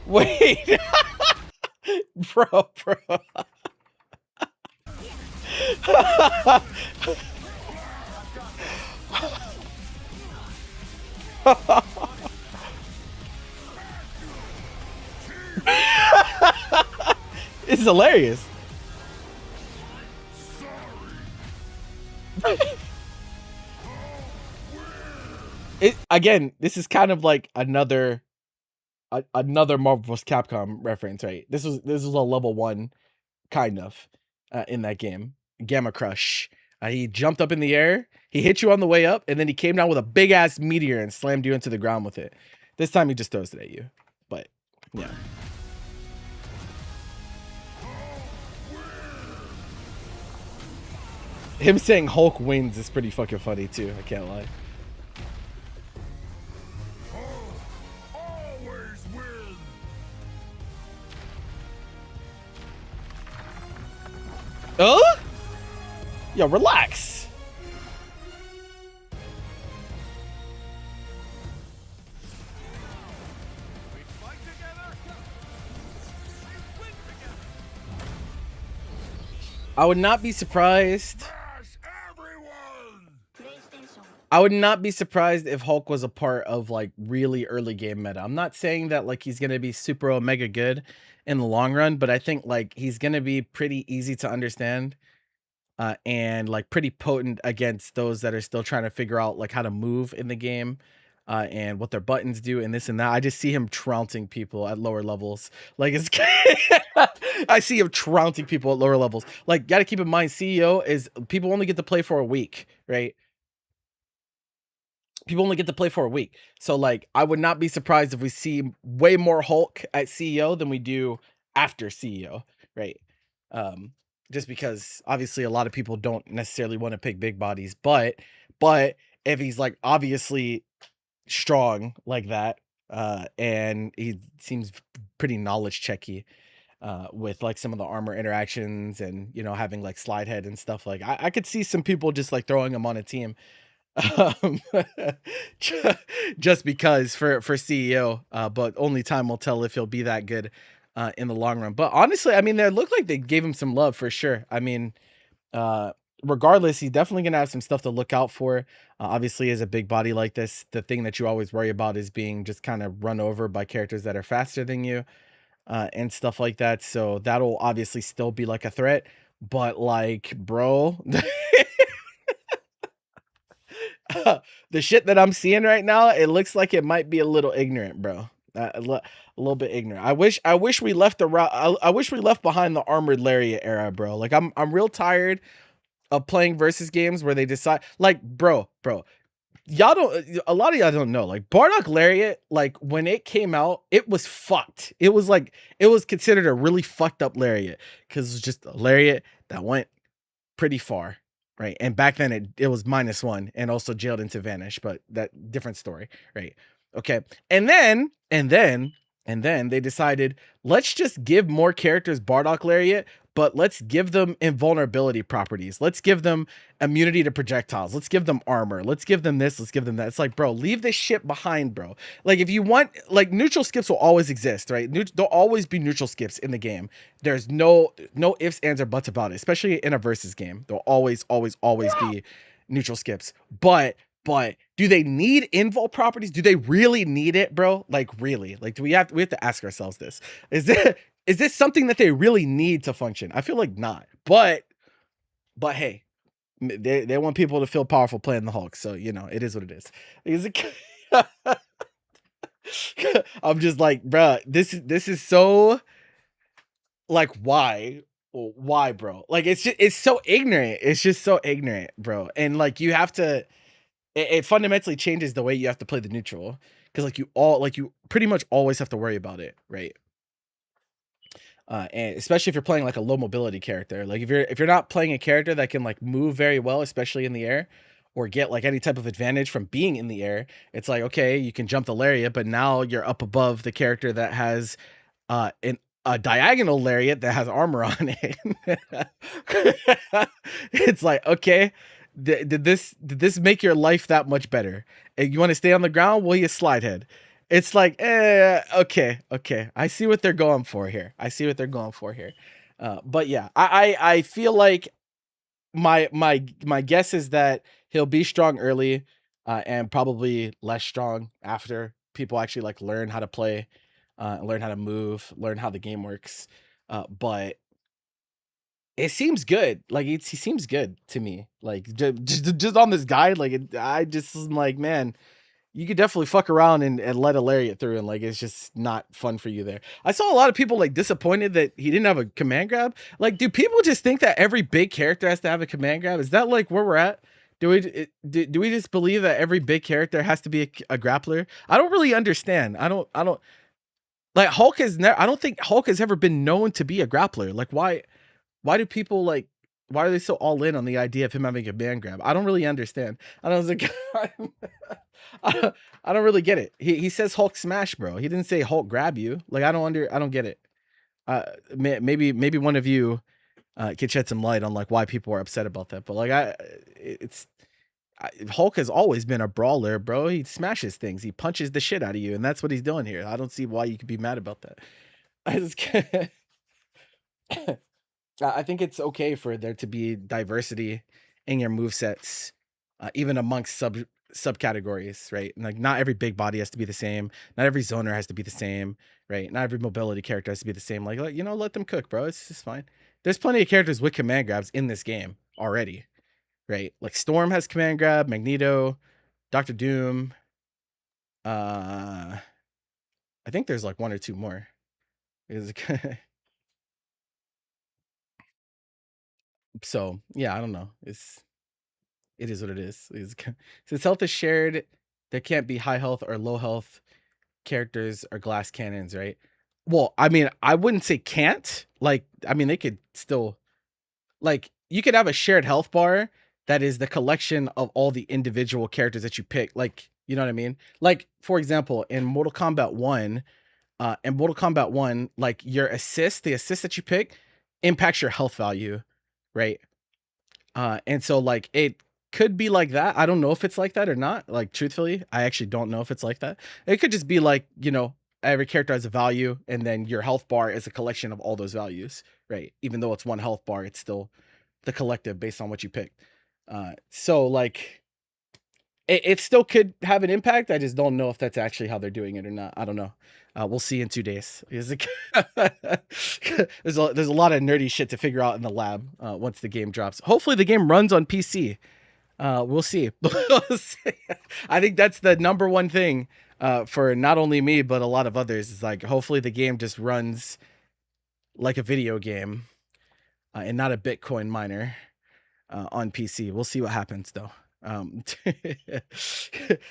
Wait, bro. It's hilarious. Again, this is kind of like another Marvel vs. Capcom reference, right? This was a level 1 kind of in that game. Gamma Crush. He jumped up in the air, he hit you on the way up, and then he came down with a big ass meteor and slammed you into the ground with it. This time he just throws it at you. But yeah. Him saying Hulk wins is pretty fucking funny too, I can't lie. Always win. Oh? Yo, relax. I would not be surprised. I would not be surprised if Hulk was a part of like really early game meta. I'm not saying that like he's gonna be super omega good in the long run, but I think like he's gonna be pretty easy to understand and like pretty potent against those that are still trying to figure out like how to move in the game and what their buttons do and this and that. I just see him trouncing people at lower levels. Like it's I see him trouncing people at lower levels. Like, gotta keep in mind, CEO is people only get to play for a week, right? People only get to play for a week. So like, I would not be surprised if we see way more Hulk at CEO than we do after CEO, right? just because obviously a lot of people don't necessarily want to pick big bodies, but if he's like obviously strong like that, and he seems pretty knowledge checky, with like some of the armor interactions and having like slide head and stuff, like I could see some people just like throwing him on a team, um, ju- just because for CEO, but only time will tell if he'll be that good in the long run. But honestly, I mean, they look like they gave him some love for sure. I mean, uh, regardless, he's definitely gonna have some stuff to look out for. Obviously, as a big body like this, the thing that you always worry about is being just kind of run over by characters that are faster than you, and stuff like that. So that'll obviously still be like a threat. But like, bro, the shit that I'm seeing right now, it looks like it might be a little ignorant, bro. A little bit ignorant. I wish we left the route. I wish we left behind the armored lariat era, bro. Like I'm real tired of playing versus games where they decide, like, bro, y'all don't, a lot of y'all don't know, like Bardock Lariat, like when it came out, it was fucked. It was like, it was considered a really fucked up lariat because it was just a lariat that went pretty far, right? And back then it was -1 and also jailed into vanish, but that different story, right? Okay. And then they decided, let's just give more characters Bardock Lariat, but let's give them invulnerability properties. Let's give them immunity to projectiles. Let's give them armor. Let's give them this. Let's give them that. It's like, bro, leave this shit behind, bro. Like, if you want, like, neutral skips will always exist, right? There'll always be neutral skips in the game. There's no ifs, ands, or buts about it, especially in a versus game. There'll always be neutral skips. But do they need invul properties? Do they really need it, bro? Like, really? Like, we have to ask ourselves this. Is this something that they really need to function? I feel like not. But hey, they want people to feel powerful playing the Hulk, so it is what it is. I'm just like, bruh, this is so, like, why, bro? Like, it's so ignorant. It's just so ignorant, bro. And like, you have to, it fundamentally changes the way you have to play the neutral, because like you pretty much always have to worry about it, right? And especially if you're playing like a low mobility character, like if you're not playing a character that can like move very well, especially in the air, or get like any type of advantage from being in the air, it's like, okay, you can jump the lariat, but now you're up above the character that has a diagonal lariat that has armor on it. It's like, okay, did this make your life that much better? And you want to stay on the ground? Well, you slide head. It's like, okay. I see what they're going for here. But yeah, I feel like my guess is that he'll be strong early, and probably less strong after people actually like learn how to play, learn how to move, learn how the game works. But it seems good. Like, he seems good to me. Like, just on this guide, like I just am like, man, you could definitely fuck around and let a lariat through, and like, it's just not fun for you there. I saw a lot of people like disappointed that he didn't have a command grab. Like, do people just think that every big character has to have a command grab? Is that like where we're at? Do we just believe that every big character has to be a grappler? I don't really understand. I don't like, Hulk has never. I don't think Hulk has ever been known to be a grappler. Like, why do people like? Why are they so all in on the idea of him having a command grab? I don't really understand. I don't like, I don't really get it. He says Hulk smash, bro. He didn't say Hulk grab you. Like, I don't get it. Maybe one of you can shed some light on like why people are upset about that. But like, Hulk has always been a brawler, bro. He smashes things. He punches the shit out of you, and that's what he's doing here. I don't see why you could be mad about that. I just I think it's okay for there to be diversity in your movesets, even amongst subcategories, right? And like, not every big body has to be the same. Not every zoner has to be the same, right? Not every mobility character has to be the same. Like, let them cook, bro. It's just fine. There's plenty of characters with command grabs in this game already, right? Like, Storm has command grab, Magneto, Doctor Doom. I think there's like one or two more. So yeah, I don't know. It is what it is. Since health is shared, there can't be high health or low health characters or glass cannons, right? Well, I mean, I wouldn't say can't. Like, I mean, they could still like you could have a shared health bar that is the collection of all the individual characters that you pick. Like, you know what I mean? Like, for example, in Mortal Kombat 1, like your assist, the assist that you pick impacts your health value, right? And so like it could be like that. I don't know if it's like that or not. Like, truthfully, I actually don't know if it's like that. It could just be like, you know, every character has a value, and then your health bar is a collection of all those values, right? Even though it's one health bar, it's still the collective based on what you picked. So like it still could have an impact. I just don't know if that's actually how they're doing it or not. I don't know. We'll see in 2 days. There's a lot of nerdy shit to figure out in the lab once the game drops. Hopefully the game runs on PC. We'll see. I think that's the number one thing for not only me but a lot of others. Is like, hopefully the game just runs like a video game and not a Bitcoin miner on PC. We'll see what happens though.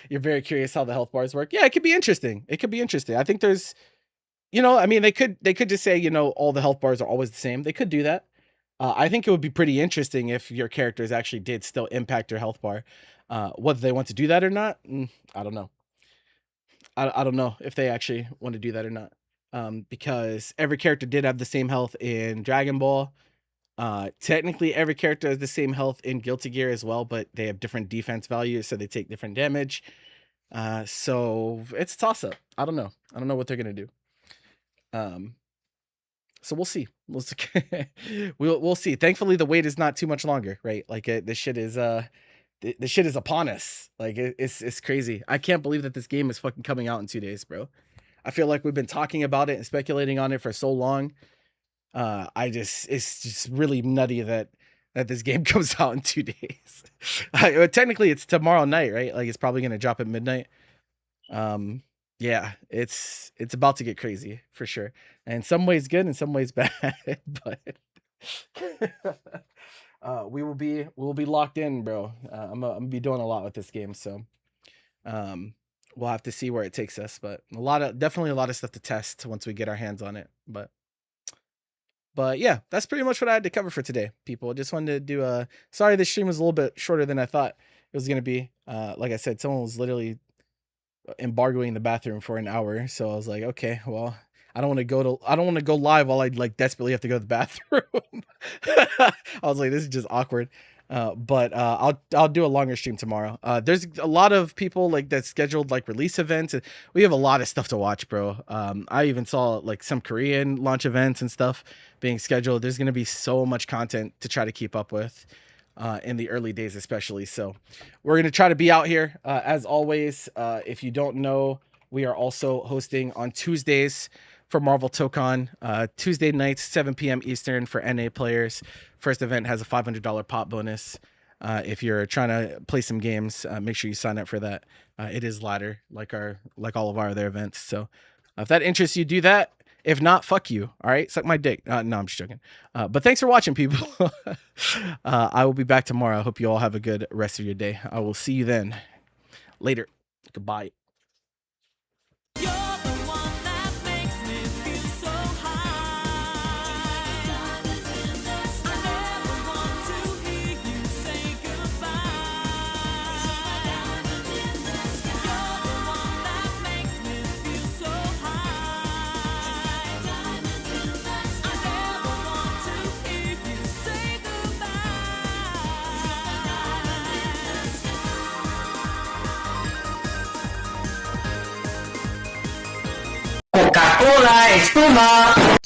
You're very curious how the health bars work. Yeah, it could be interesting. It could be interesting. I think there's, you know, I mean, they could just say, you know, all the health bars are always the same. They could do that. I think it would be pretty interesting if your characters actually did still impact your health bar. Whether they want to do that or not, I don't know. I don't know if they actually want to do that or not. Because every character did have the same health in Dragon Ball. Technically every character has the same health in Guilty Gear as well, but they have different defense values, so they take different damage. So it's a toss up. I don't know what they're gonna do. So we'll see. We'll see. Thankfully the wait is not too much longer, right? Like this shit is this shit is upon us. Like it's crazy. I can't believe that this game is fucking coming out in 2 days, bro. I feel like we've been talking about it and speculating on it for so long. It's just really nutty that this game comes out in 2 days. Technically it's tomorrow night, right? Like it's probably going to drop at midnight. Yeah, it's about to get crazy for sure. And in some ways good, in some ways bad, but we will be locked in, bro. I'm gonna be doing a lot with this game, so we'll have to see where it takes us, but definitely a lot of stuff to test once we get our hands on it. But yeah, that's pretty much what I had to cover for today, people. Just wanted to do sorry this stream was a little bit shorter than I thought it was gonna be. Like I said, someone was literally embargoing the bathroom for an hour, so I was like, okay, well, I don't want to go live while I like desperately have to go to the bathroom. I was like, this is just awkward. But I'll do a longer stream tomorrow. There's a lot of people like that scheduled like release events. We have a lot of stuff to watch, bro. I even saw like some Korean launch events and stuff being scheduled. There's gonna be so much content to try to keep up with in the early days, especially. So we're gonna try to be out here as always. If you don't know, we are also hosting on Tuesdays for Marvel Tokon, Tuesday nights, 7 p.m. Eastern for NA players. First event has a $500 pop bonus. If you're trying to play some games, make sure you sign up for that. It is ladder, like all of our other events. So if that interests you, do that. If not, fuck you. All right, suck my dick. No, I'm just joking. But thanks for watching, people. I will be back tomorrow. I hope you all have a good rest of your day. I will see you then. Later. Goodbye. Coca-Cola, espuma.